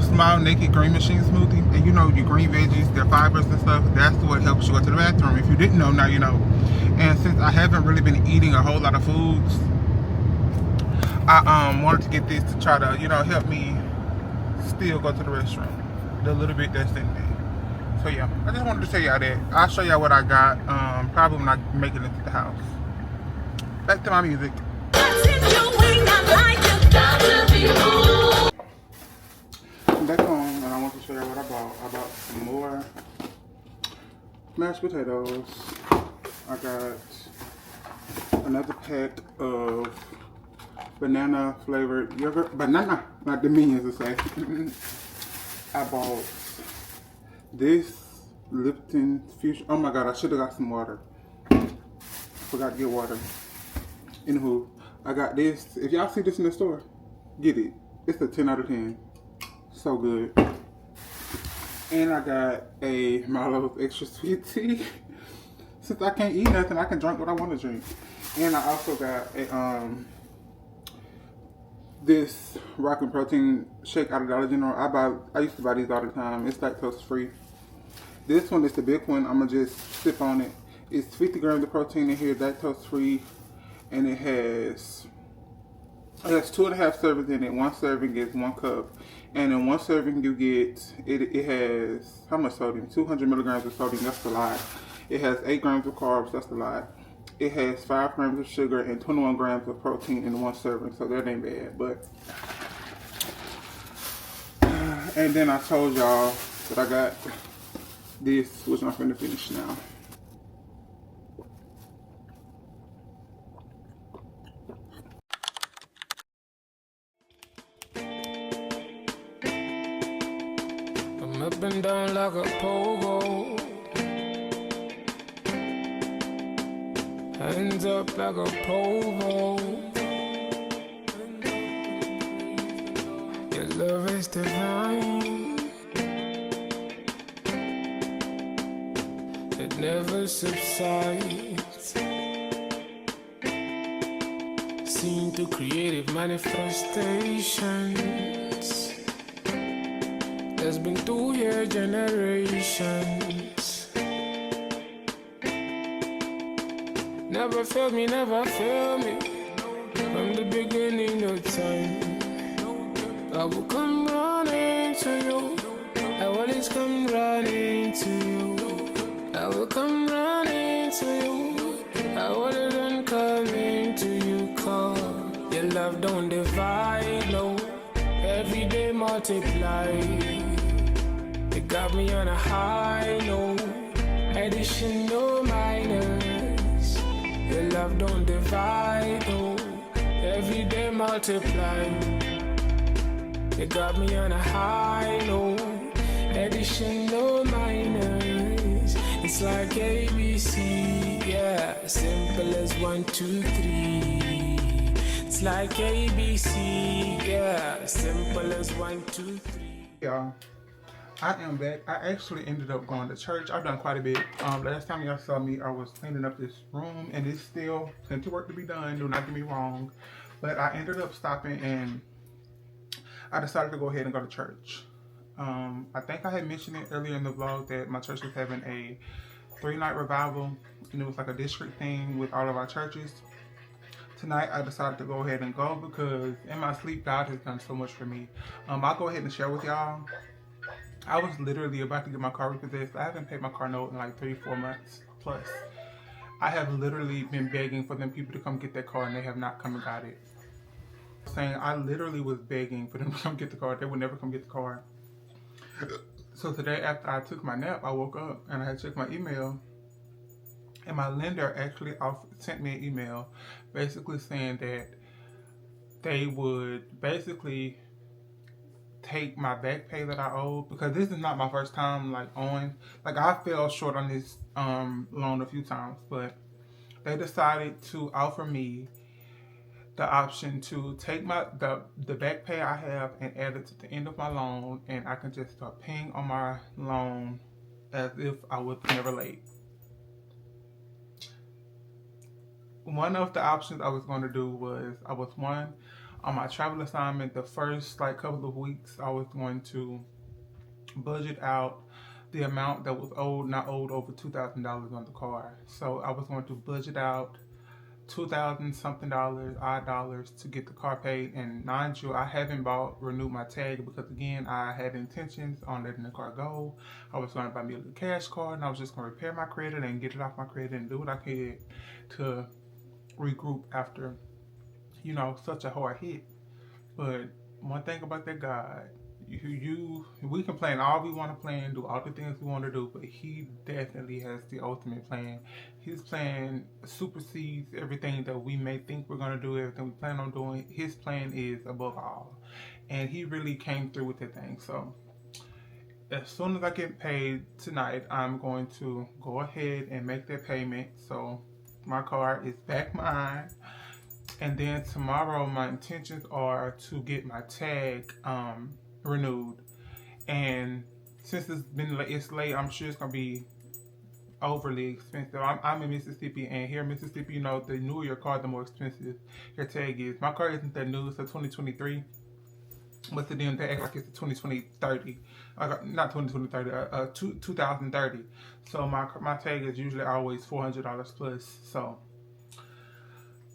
small naked green machine smoothie. And you know your green veggies, their fibers and stuff, that's what helps you go to the bathroom. If you didn't know, now you know. And since I haven't really been eating a whole lot of foods, I wanted to get this to try to, you know, help me still go to the restroom. The little bit that's in there. So yeah, I just wanted to tell y'all that. I'll show y'all what I got, probably when I make it into the house. Back to my music. Back home, and I want to show y'all what I bought. I bought some more mashed potatoes. I got another pack of banana flavored yogurt. Banana, not the Minions to say. I bought this Lipton Fusion. Oh my god, I should have got some water. Forgot to get water. Anywho, I got this. If y'all see this in the store, get it. It's a 10 out of 10. So good. And I got a Milo's extra sweet tea. Since I can't eat nothing, I can drink what I want to drink. And I also got a this Rockin' Protein shake out of Dollar General. I used to buy these all the time. It's lactose free. This one is the big one. I'm gonna just sip on it. It's 50 grams of protein in here, lactose free, and it has 2.5 servings in it. One serving is 1 cup, and in one serving you get it has how much sodium? 200 milligrams of sodium. That's a lot. It has 8 grams of carbs. That's a lot. It has 5 grams of sugar and 21 grams of protein in one serving, so that ain't bad. But and then I told y'all that I got this, which I'm finna finish now. I'm up and down like a pogo, hands up like a pogo. Your love is divine, it never subsides. Seen through creative manifestations, that's been through your generations. Never failed me, never failed me. From the beginning of time, I will come running to you. I will always come running to you. I will come running to you. I will run coming to you. Cause your love don't divide, no. Every day multiply. It got me on a high, no. Addition, no minus. Your love don't divide, no. Every day multiply. It got me on a high, no. Addition, no minus. It's like ABC, yeah. Simple as 1, 2, 3. It's like ABC, yeah. Simple as 1, 2, 3. Y'all, I am back. I actually ended up going to church. I've done quite a bit. Last time y'all saw me, I was cleaning up this room, and it's still plenty of work to be done. Do not get me wrong, but I ended up stopping and I decided to go ahead and go to church. I think I had mentioned it earlier in the vlog that my church was having a 3-night revival, and it was like a district thing with all of our churches. Tonight I decided to go ahead and go because in my sleep God has done so much for me. I'll go ahead and share with y'all. I was literally about to get my car repossessed. I haven't paid my car note in like 3-4 months plus. I have literally been begging for them people to come get that car, and they have not come and got it. Saying I literally was begging for them to come get the car. They would never come get the car. So today after I took my nap, I woke up and I had checked my email, and my lender actually sent me an email basically saying that they would basically take my back pay that I owe, because this is not my first time like I fell short on this loan a few times, but they decided to offer me the option to take the back pay I have and add it to the end of my loan, and I can just start paying on my loan as if I was never late. One of the options I was going to do was, on my travel assignment, the first couple of weeks, I was going to budget out the amount that was not owed over $2,000 on the car. So I was going to budget out $2,000 something odd dollars to get the car paid. And mind you, I haven't renewed my tag because, again, I had intentions on letting the car go. I was going to buy me a little cash card, and I was just going to repair my credit and get it off my credit and do what I could to regroup after, such a hard hit. But one thing about that God, we can plan all we want to plan, do all the things we want to do, but He definitely has the ultimate plan. His plan supersedes everything that we may think we're going to do, everything we plan on doing. His plan is above all, and He really came through with that thing. So as soon as I get paid tonight, I'm going to go ahead and make that payment. So my car is back mine. And then tomorrow, my intentions are to get my tag renewed. And since it's late, I'm sure it's gonna be overly expensive. I'm in Mississippi, and here in Mississippi, the newer your car, the more expensive your tag is. My car isn't that new; it's a 2023. But to them, they act like it's a 2030. Not 2030, 2030. So my tag is usually always $400 plus. So,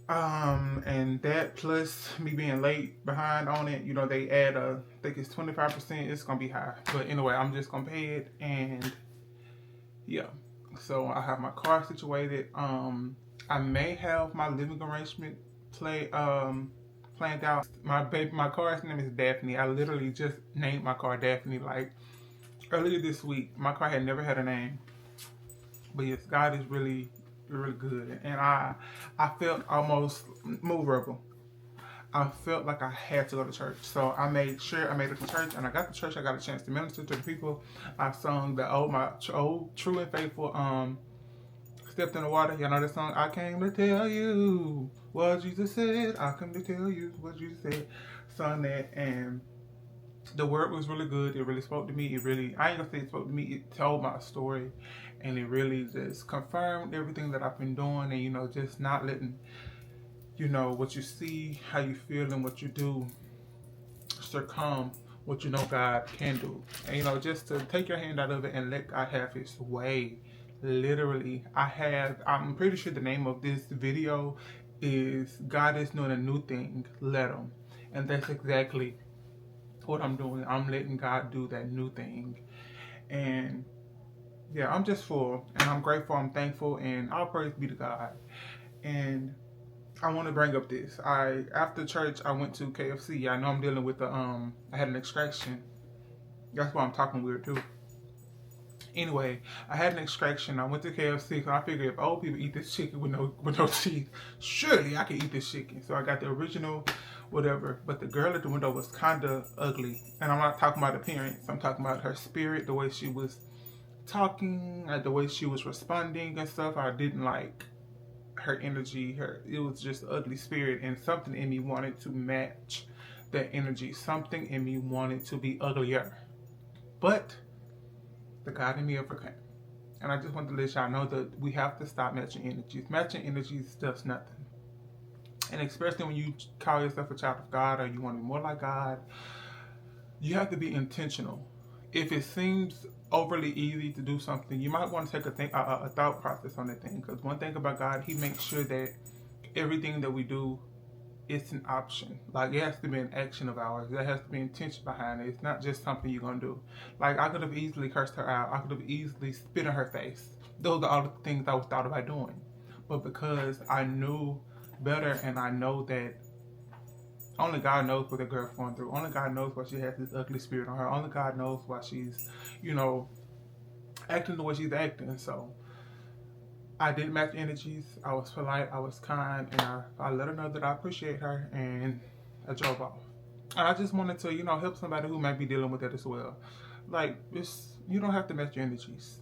and that plus me being late behind on it, they add I think it's 25%. It's gonna be high. But anyway, I'm just gonna pay it, and yeah. So I have my car situated. I may have my living arrangement planned out. My car's name is Daphne. I literally just named my car Daphne earlier this week. My car had never had a name, but yes, God is really, really good. And I felt almost movable. I felt like I had to go to church, so I made sure I made it to church. And I got to church. I got a chance to minister to the people. I sung my old True and Faithful Stepped in the Water. Y'all know that song? I came to tell you what Jesus said. I come to tell you what Jesus said. Sung that, and the word was really good. It really spoke to me. I ain't gonna say it spoke to me. It told my story, and it really just confirmed everything that I've been doing. And just not letting what you see, how you feel, and what you do succumb what God can do. And just to take your hand out of it and let God have His way. Literally, I'm pretty sure the name of this video is God is doing a new thing, let Him. And that's exactly what I'm doing. I'm letting God do that new thing. And yeah, I'm just full, and I'm grateful, I'm thankful, and all praise be to God. And I want to bring up this. After church, I went to KFC. I know I'm dealing with I had an extraction. That's why I'm talking weird too. Anyway, I had an extraction. I went to KFC because I figured if old people eat this chicken with no teeth, surely I can eat this chicken. So I got the original, whatever. But the girl at the window was kind of ugly. And I'm not talking about appearance. I'm talking about her spirit, the way she was talking, the way she was responding and stuff. I didn't like her energy. It was just an ugly spirit. And something in me wanted to match that energy. Something in me wanted to be uglier. But the God in me overcame. And I just want to let y'all know that we have to stop matching energies. Matching energies does nothing. And especially when you call yourself a child of God, or you want to be more like God, you have to be intentional. If it seems overly easy to do something, you might want to take a thought process on that thing. Because one thing about God, He makes sure that everything that we do, it's an option. Like, it has to be an action of ours. There has to be intention behind it. It's not just something you're going to do. Like, I could have easily cursed her out. I could have easily spit in her face. Those are all the things I was thought about doing. But because I knew better, and I know that only God knows what the girl's going through. Only God knows why she has this ugly spirit on her. Only God knows why she's, acting the way she's acting. So I didn't match energies. I was polite, I was kind, and I let her know that I appreciate her, and I drove off. And I just wanted to, help somebody who might be dealing with that as well. Like, you don't have to match your energies.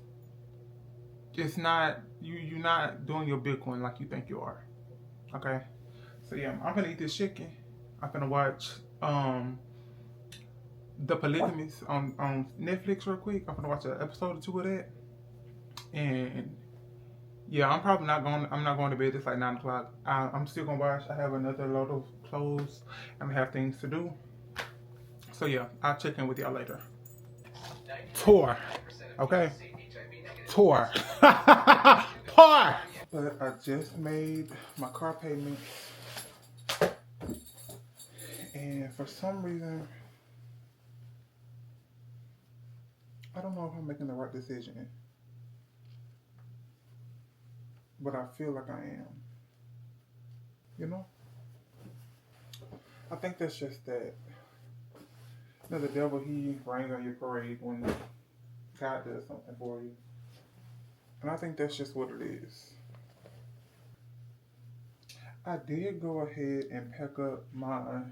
It's not, you're not doing your big one like you think you are. Okay? So yeah, I'm gonna eat this chicken. I'm gonna watch The Polygamist on Netflix real quick. I'm gonna watch an episode or two of that. And yeah, I'm not going to bed. It's like 9 o'clock. I'm still gonna wash. I have another load of clothes. I'm gonna have things to do. So yeah, I'll check in with y'all later. Tour, okay? Tour. Tour. But I just made my car payment, and for some reason, I don't know if I'm making the right decision, but I feel like I am. You know? I think that's just that. You know, the devil, he rains on your parade when God does something for you. And I think that's just what it is. I did go ahead and pack up my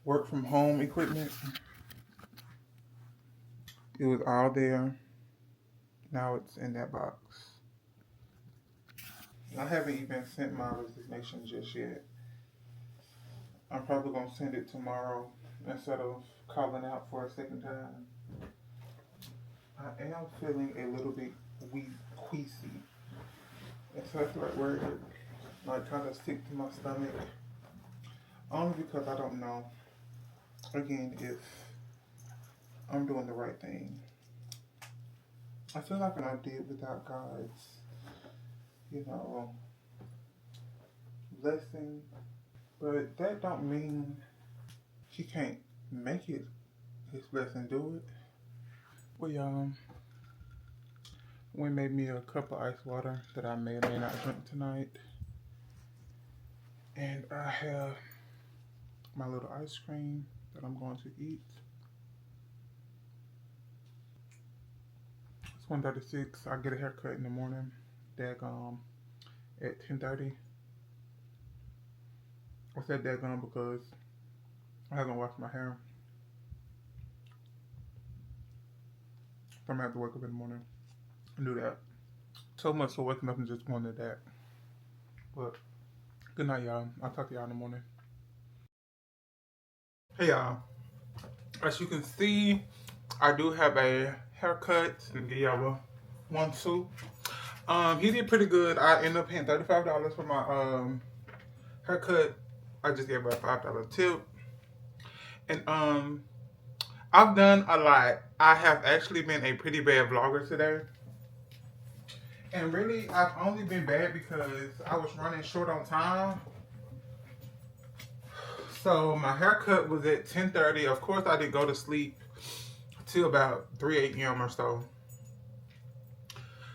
work from home equipment. It was all there. Now it's in that box. I haven't even sent my resignation just yet. I'm probably going to send it tomorrow instead of calling out for a second time. I am feeling a little bit queasy. That's the right word. Like kind of sick to my stomach. Only because I don't know, again, if I'm doing the right thing. I feel like I did without God's, blessing. But that don't mean He can't make it His blessing do it. Well, we made me a cup of ice water that I may or may not drink tonight. And I have my little ice cream that I'm going to eat. It's 1:36. I get a haircut in the morning. Daggum at 10:30. I said daggum because I haven't washed my hair. So I'm gonna have to wake up in the morning and do that. So much for waking up and just going to that. But good night, y'all. I'll talk to y'all in the morning. Hey, y'all. As you can see, I do have a haircut. And give y'all a 1-2. He did pretty good. I ended up paying $35 for my haircut. I just gave her a $5 tip. And I've done a lot. I have actually been a pretty bad vlogger today. And really, I've only been bad because I was running short on time. So my haircut was at 10:30. Of course, I didn't go to sleep till about 3 a.m. or so.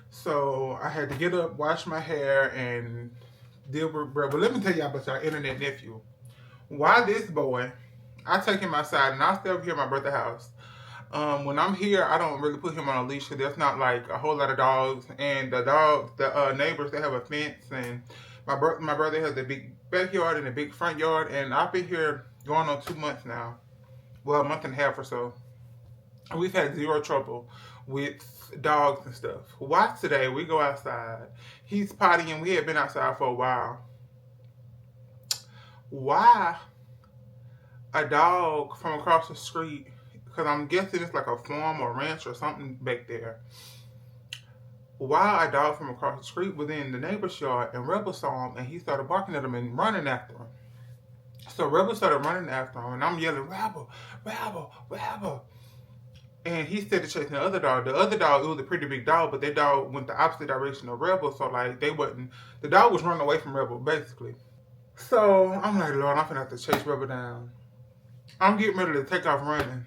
So I had to get up, wash my hair, and deal with bread. But let me tell y'all about our internet nephew. Why this boy, I take him outside and I stay over here at my brother's house. When I'm here, I don't really put him on a leash because there's not like a whole lot of dogs. And the neighbors, they have a fence. And my brother has a big backyard and a big front yard. And I've been here going on 2 months now. Well, a month and a half or so. And we've had zero trouble with dogs and stuff. Why today we go outside? He's pottying. We had been outside for a while. Why a dog from across the street, because I'm guessing it's like a farm or ranch or something back there. Why a dog from across the street was in the neighbor's yard and Rebel saw him and he started barking at him and running after him. So Rebel started running after him and I'm yelling, Rebel, Rebel, Rebel. And he started chasing the other dog. The other dog, it was a pretty big dog, but that dog went the opposite direction of Rebel. So like the dog was running away from Rebel basically. So I'm like, Lord, I'm finna have to chase Rebel down. I'm getting ready to take off running.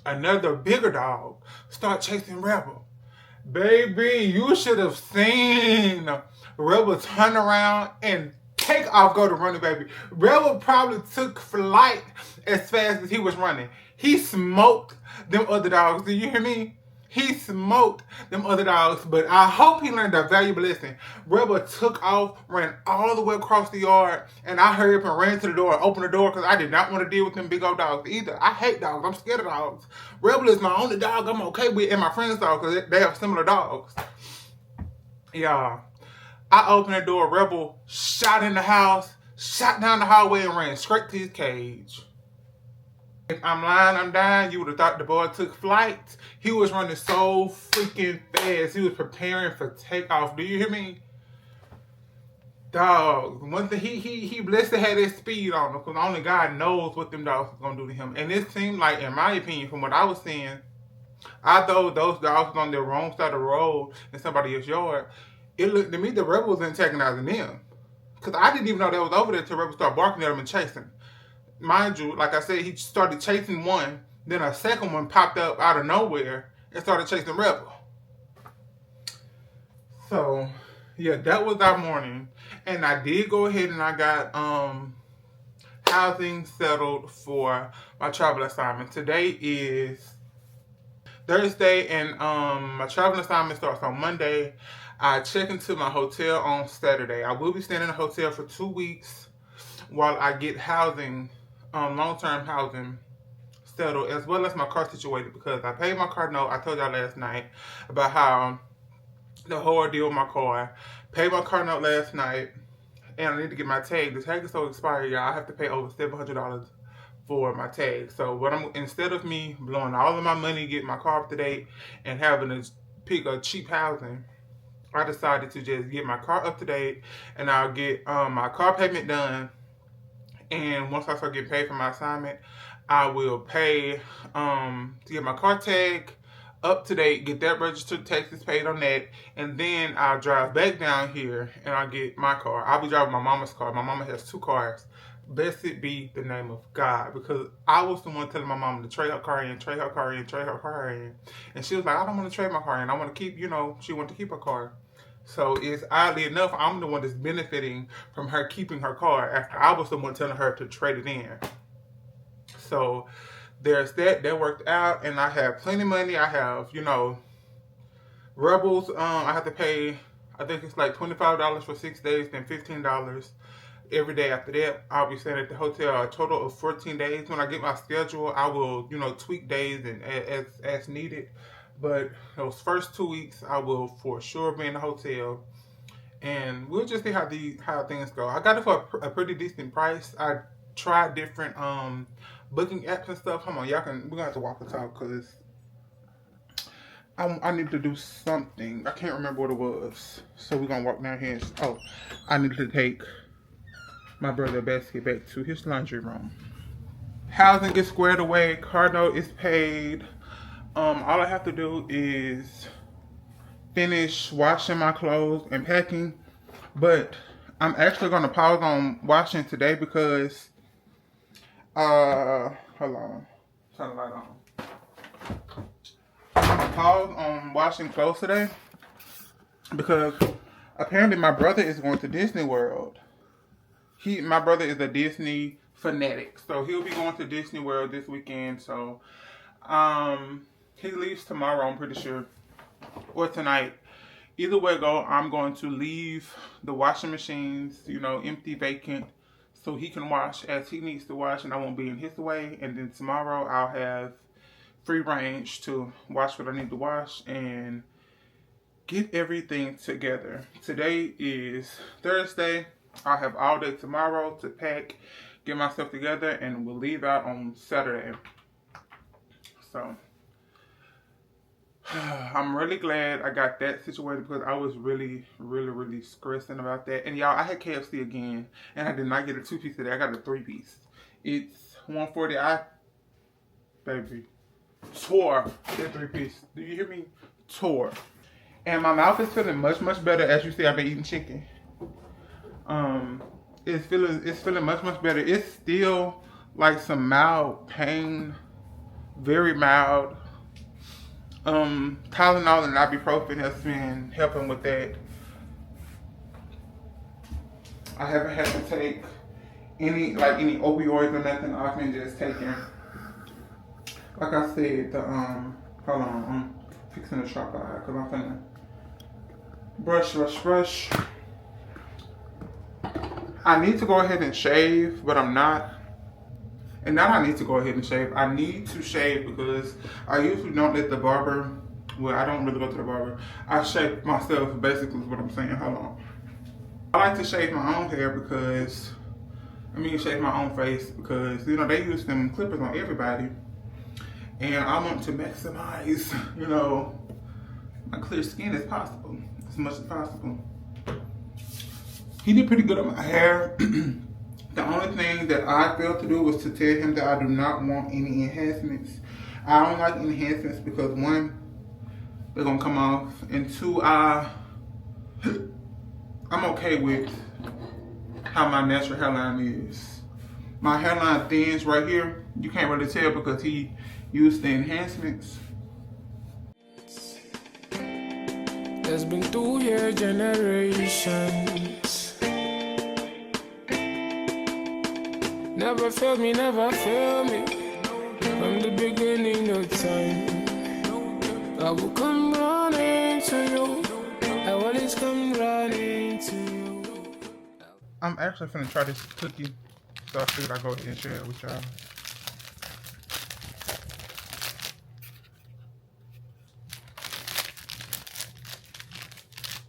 Another bigger dog start chasing Rebel. Baby, you should have seen Rebel turn around and take off, go to running, baby. Rebel probably took flight as fast as he was running. He smoked them other dogs. Do you hear me? He smoked them other dogs, but I hope he learned a valuable lesson. Rebel took off, ran all the way across the yard, and I hurried up and ran to the door and opened the door because I did not want to deal with them big old dogs either. I hate dogs. I'm scared of dogs. Rebel is my only dog I'm okay with, and my friend's dog because they have similar dogs. Y'all, I opened the door. Rebel shot in the house, shot down the hallway, and ran straight to his cage. If I'm lying, I'm dying. You would have thought the boy took flight. He was running so freaking fast. He was preparing for takeoff. Do you hear me? Dog, one thing he blessed to have that speed on him, because only God knows what them dogs are gonna do to him. And it seemed like, in my opinion, from what I was seeing, although those dogs was on the wrong side of the road in somebody else's yard, it looked to me the rebels antagonizing them. Because I didn't even know they was over there until rebels started barking at them and chasing. Mind you, like I said, he started chasing one, then a second one popped up out of nowhere and started chasing rebel. So, yeah, that was our morning. And I did go ahead and I got housing settled for my travel assignment. Today is Thursday, and my travel assignment starts on Monday. I check into my hotel on Saturday. I will be staying in a hotel for 2 weeks while I get housing, long-term housing settled, as well as my car situated, because I paid my car note. I told y'all last night about how the whole ordeal with my car. Paid my car note last night, and I need to get my tag. The tag is so expired, y'all. I have to pay over $700 for my tag. So what instead of me blowing all of my money getting my car up to date and having to pick a cheap housing, I decided to just get my car up to date, and I'll get my car payment done. And once I start getting paid for my assignment, I will pay to get my car tag up to date, get that registered, taxes paid on that, and then I'll drive back down here and I'll get my car. I'll be driving my mama's car. My mama has 2 cars. Blessed be the name of God, because I was the one telling my mama to trade her car in, trade her car in, trade her car in. And she was like, I don't want to trade my car in. I want to keep, she wanted to keep her car. So it's oddly enough, I'm the one that's benefiting from her keeping her car after I was the one telling her to trade it in. So there's that. That worked out, and I have plenty of money. I have, Rebels. I have to pay, I think it's like $25 for 6 days, then $15 every day after that. I'll be staying at the hotel a total of 14 days. When I get my schedule, I will, tweak days and as needed. But those first 2 weeks, I will for sure be in the hotel, and we'll just see how things go. I got it for a pretty decent price. I tried different booking apps and stuff. Come on, we're gonna have to walk the talk, because I need to do something. I can't remember what it was. So we're gonna walk down here. I need to take my brother basket back to his laundry room. Housing is squared away. Car note is paid. All I have to do is finish washing my clothes and packing. But I'm actually gonna pause on washing today because hold on. Turn the light on. I'm gonna pause on washing clothes today because apparently my brother is going to Disney World. My brother is a Disney fanatic, so he'll be going to Disney World this weekend. So he leaves tomorrow, I'm pretty sure, or tonight. Either way go, I'm going to leave the washing machines, empty, vacant, so he can wash as he needs to wash, and I won't be in his way. And then tomorrow I'll have free range to wash what I need to wash and get everything together. Today is Thursday. I'll have all day tomorrow to pack, get myself together, and we'll leave out on Saturday. So I'm really glad I got that situated, because I was really, really, really stressing about that. And y'all, I had KFC again, and I did not get a 2-piece today. I got a 3-piece. It's $140. Baby, tore that 3-piece. Do you hear me? Tore. And my mouth is feeling much, much better. As you see, I've been eating chicken. It's feeling much, much better. It's still like some mild pain, very mild. Tylenol and ibuprofen has been helping with that. I haven't had to take any opioids or nothing. I've been just taking, like I said, hold on, I'm fixing the sharp eye because I'm finna brush. I need to go ahead and shave, but I'm not. And now I need to go ahead and shave. I need to shave because I usually don't let the barber, I don't really go to the barber. I shave myself, basically is what I'm saying. Hold on. I like to shave my own hair because, shave my own face because, you know, they use them clippers on everybody. And I want to maximize, you know, my clear skin as possible, as much as possible. He did pretty good on my hair. The only thing that I failed to do was to tell him that I do not want any enhancements. I don't like enhancements because one, they're gonna come off, and two, I'm okay with how my natural hairline is. My hairline thins right here. You can't really tell because he used the enhancements. There's been 2 year generations. Never failed me, never failed me. From the beginning of time, I will come running to you. I always come running to you. I'm actually finna try this cookie, so I figured I'd go ahead and share it with y'all.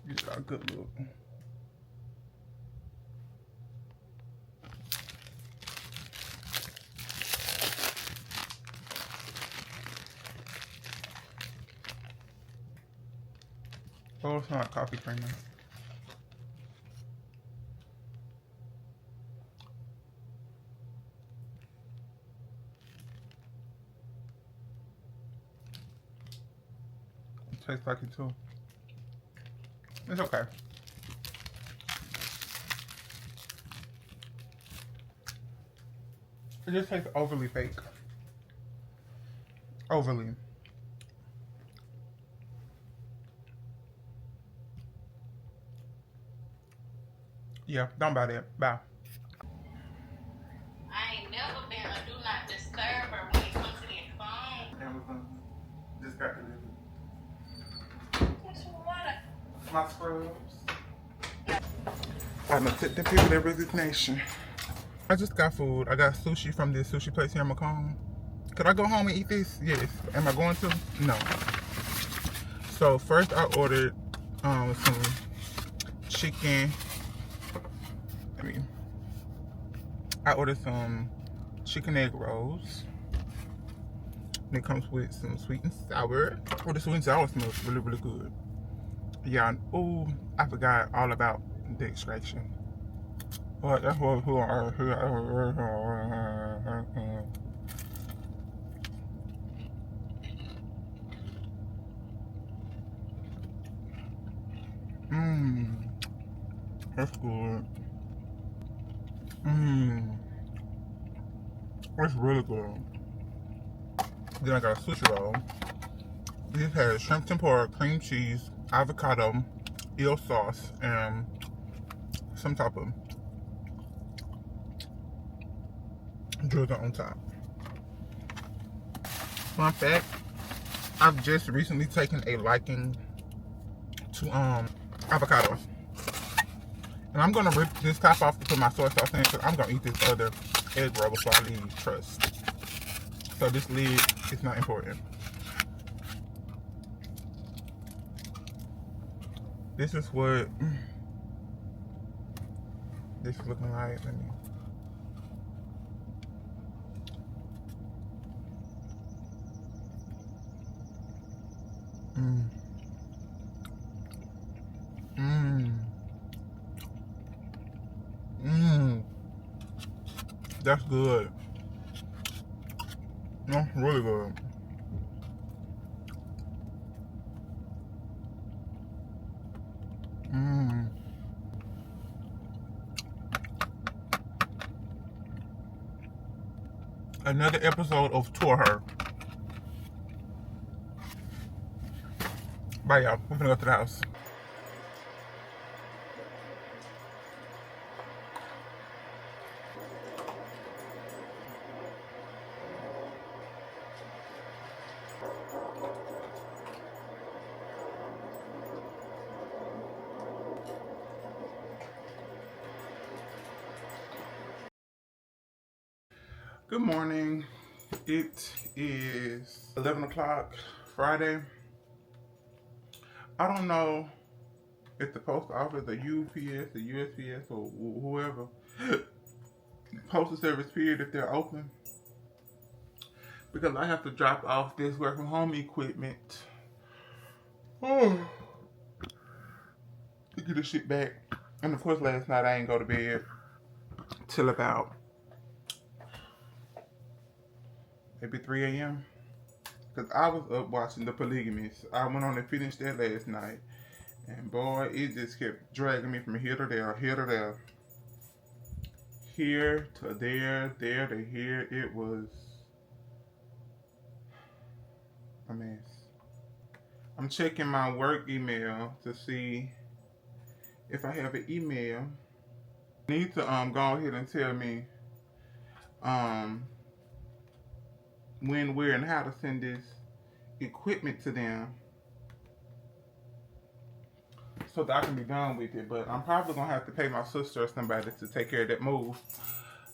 Give it a good look. Oh, it's not coffee creamer. It tastes like it too. It's okay. It just tastes overly fake. Overly. Yeah, don't buy that. Bye. I ain't never been a do not disturb her when it comes to that phone. Amazon just got delivered. What you want? My scrubs. I'm gonna take the people of their resignation. I just got food. I got sushi from this sushi place here in Macomb. Could I go home and eat this? Yes. Am I going to? No. So first I ordered some chicken. I ordered some chicken egg rolls. And it comes with some sweet and sour. Oh, the sweet and sour smells really, really good. Yeah, oh, I forgot all about the extraction. But that's what that's good. It's really good. Then I got a sushi roll. This has shrimp tempura, cream cheese, avocado, eel sauce, and some type of drizzle on top. Fun fact, I've just recently taken a liking to avocados. And I'm gonna rip this top off to put my soy sauce in because I'm gonna eat this other egg roll before I leave Trust. So this lid is not important. This is what this is looking like. Let me. That's good. No, really good. Another episode of Tour Her. Bye, y'all. We're gonna go to the house. Good morning. It is 11 o'clock Friday. I don't know if the post office, the UPS, the USPS, or whoever postal service period if they're open. Because I have to drop off this work from home equipment. Oh. To get the shit back. And of course last night I ain't go to bed till about maybe 3 a.m. Because I was up watching The Polygamist. I went on and finished that last night. And boy, it just kept dragging me from here to there, here to there. Here to there, there to here. It was a mess. I'm checking my work email to see if I have an email. I need to go ahead and tell me when, where, and how to send this equipment to them so that I can be done with it. But I'm probably gonna have to pay my sister or somebody to take care of that move.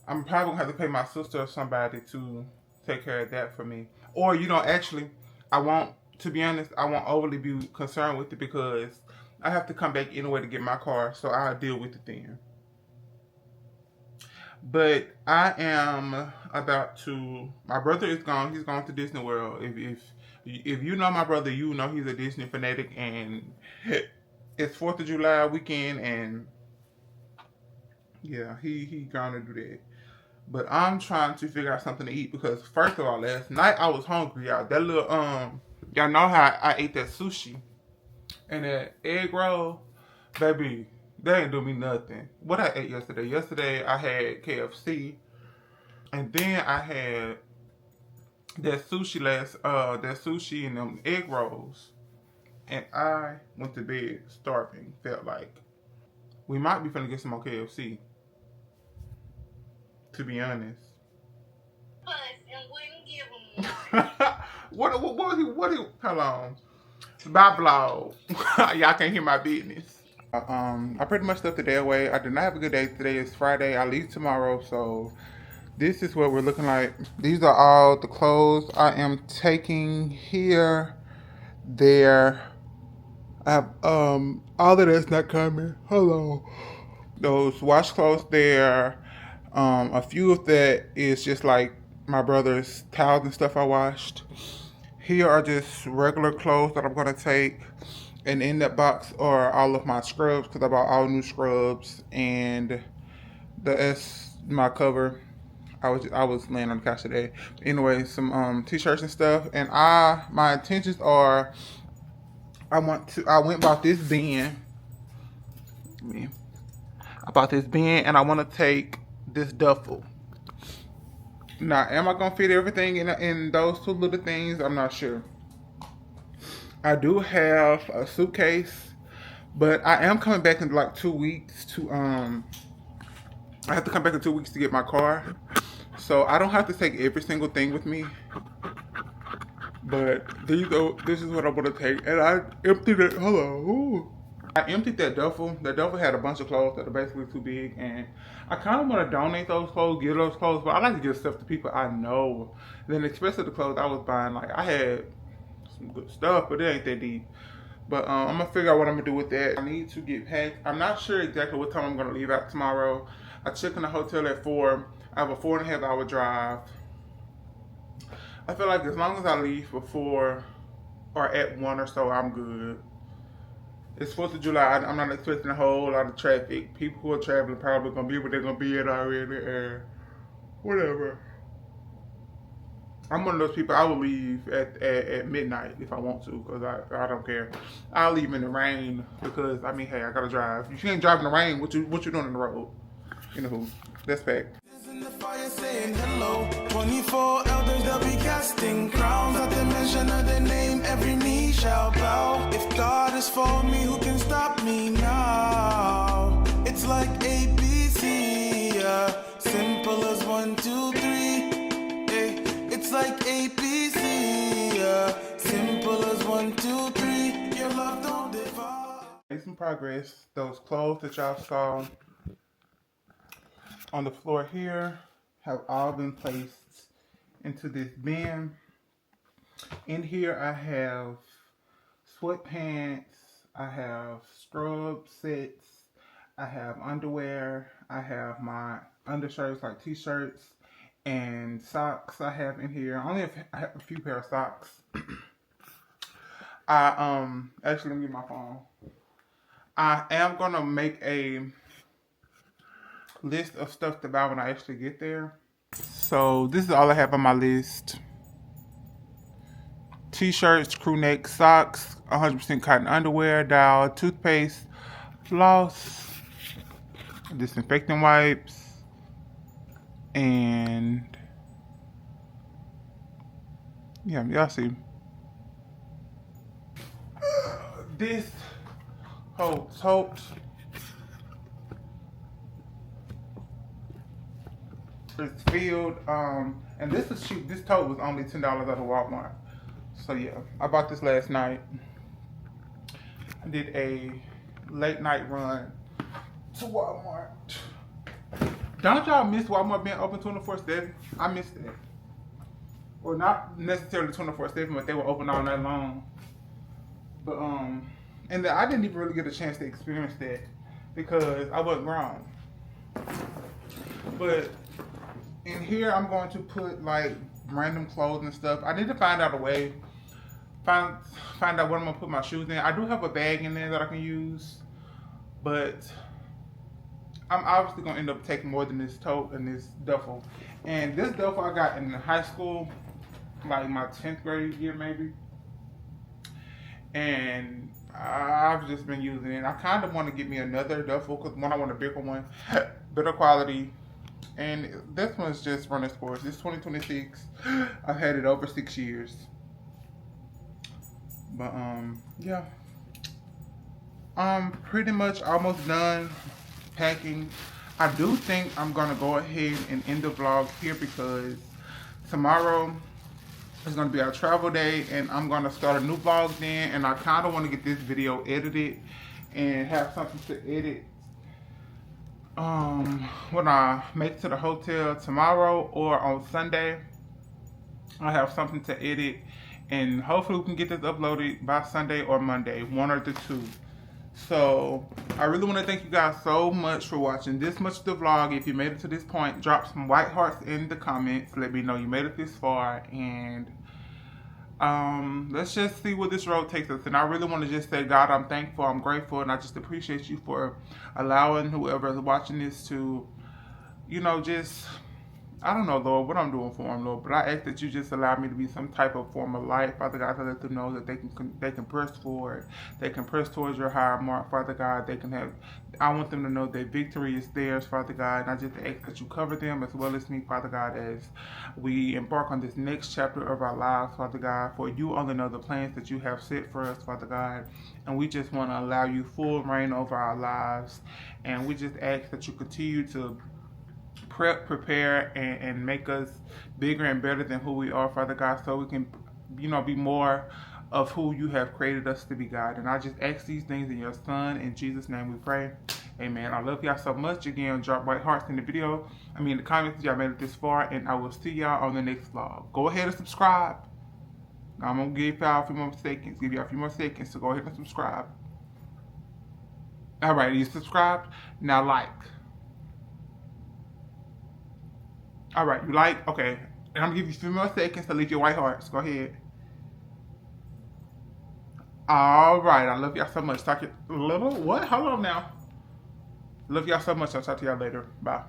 I'm probably gonna have to pay my sister or somebody to take care of that for me. Or, you know, actually, I won't, to be honest, I won't overly be concerned with it because I have to come back anyway to get my car, so I'll deal with it then. But I am about to, my brother is gone, he's gone to Disney World. If you know my brother, you know he's a Disney fanatic, and it's 4th of July weekend, and yeah, he gonna do that. But I'm trying to figure out something to eat because first of all, last night I was hungry, y'all. That little, y'all know how I ate that sushi and that egg roll, baby, they ain't do me nothing. What I ate yesterday? Yesterday I had KFC, and then I had that sushi and them egg rolls, and I went to bed starving. Felt like we might be finna get some more KFC, to be honest. And wouldn't give them one. what he, hold on. Bye vlog. Y'all can't hear my business. I pretty much left the day away. I did not have a good day. Today is Friday. I leave tomorrow, so this is what we're looking like. These are all the clothes I am taking here, there. I have all of that's not coming. Hold on. Those wash clothes there. A few of that is just like my brother's towels and stuff I washed. Here are just regular clothes that I'm gonna take. And in that box are all of my scrubs because I bought all new scrubs, and that's my cover. I was laying on the couch today. Anyway, some t-shirts and stuff. And my intentions are I went bought this bin. I bought this bin and I want to take this duffel. Now, am I gonna fit everything in those two little things? I'm not sure. I do have a suitcase, but I am coming back in like 2 weeks to I have to come back in 2 weeks to get my car, so I don't have to take every single thing with me. But this is what I'm gonna take, and I emptied it. Hold on. Ooh. I emptied that duffel. That duffel had a bunch of clothes that are basically too big, and I kind of want to donate those clothes, give those clothes, but I like to give stuff to people I know. Then especially the clothes I was buying, like I had some good stuff, but it ain't that deep. But I'm gonna figure out what I'm gonna do with that. I need to get packed. I'm not sure exactly what time I'm gonna leave out tomorrow. I check in the hotel at 4. I have a 4.5 hour drive. I feel like as long as I leave before or at 1 or so, I'm good. It's 4th of July. I'm not expecting a whole lot of traffic. People who are traveling probably gonna be where they're gonna be at already, or whatever. I'm one of those people. I will leave at midnight if I want to, because I don't care. I'll leave in the rain because I mean, hey, I gotta drive. You can't drive in the rain. What you doing on the road? Anywho, that's fact. In the fire saying hello. 24 elders, they'll be casting crowns. At the mention of the name, every knee shall bow. If God is for me, who can stop me now? It's like ABC, yeah. Simple as 1, 2, 3. Hey, it's like ABC, yeah. Simple as 1, 2, 3. Your love don't divide. Made some progress. Those clothes that y'all saw on the floor here have all been placed into this bin. In here I have sweatpants, I have scrub sets, I have underwear, I have my undershirts, like t-shirts and socks I have in here. I have a few pair of socks. Actually, let me get my phone. I am gonna make a list of stuff to buy when I actually get there. So this is all I have on my list. T-shirts, crew neck, socks, 100% cotton underwear, Dial, toothpaste, floss, disinfectant wipes, and yeah, y'all see. This whole tote is filled, and this is cheap. This tote was only $10 at a Walmart. So yeah, I bought this last night. I did a late night run to Walmart. Don't y'all miss Walmart being open 24/7? I missed it. Well, not necessarily 24/7, but they were open all night long. But and I didn't even really get a chance to experience that because I wasn't grown. But in here, I'm going to put like random clothes and stuff. I need to find out a way, find out what I'm gonna put my shoes in. I do have a bag in there that I can use, but I'm obviously gonna end up taking more than this tote and this duffel. And this duffel I got in high school, like my 10th grade year maybe. And I've just been using it. I kind of want to get me another duffel because I want a bigger one, better quality. And this one's just running sports. It's 2026. I've had it over 6 years. But yeah. I'm pretty much almost done packing. I do think I'm gonna go ahead and end the vlog here because tomorrow is gonna be our travel day and I'm gonna start a new vlog then, and I kinda wanna get this video edited and have something to edit when I make it to the hotel tomorrow or on Sunday. I have something to edit and hopefully we can get this uploaded by Sunday or Monday, one or the two. So I really want to thank you guys so much for watching this much of the vlog. If you made it to this point, drop some white hearts in the comments. Let me know you made it this far, and let's just see where this road takes us. And I really want to just say, God, I'm thankful, I'm grateful, and I just appreciate you for allowing whoever is watching this to, you know, just, I don't know, Lord, what I'm doing for them, Lord, but I ask that you just allow me to be some type of form of light, Father God, to let them know that they can press forward, they can press towards your higher mark, Father God. They can have, I want them to know that victory is theirs, Father God, and I just ask that you cover them as well as me, Father God, as we embark on this next chapter of our lives, Father God, for you only know the plans that you have set for us, Father God, and we just want to allow you full reign over our lives, and we just ask that you continue to prepare and make us bigger and better than who we are, Father God, so we can, you know, be more of who you have created us to be, God. And I just ask these things in your Son, in Jesus' name we pray. Amen. I love y'all so much. Again, drop white hearts in the video. In the comments, y'all made it this far, and I will see y'all on the next vlog. Go ahead and subscribe. Now, I'm gonna give y'all a few more seconds, so go ahead and subscribe. All right, you subscribed? Now like. All right, you like? Okay. And I'm gonna give you a few more seconds to leave your white hearts. Go ahead. All right, I love y'all so much. What? Hold on now. Love y'all so much. I'll talk to y'all later. Bye.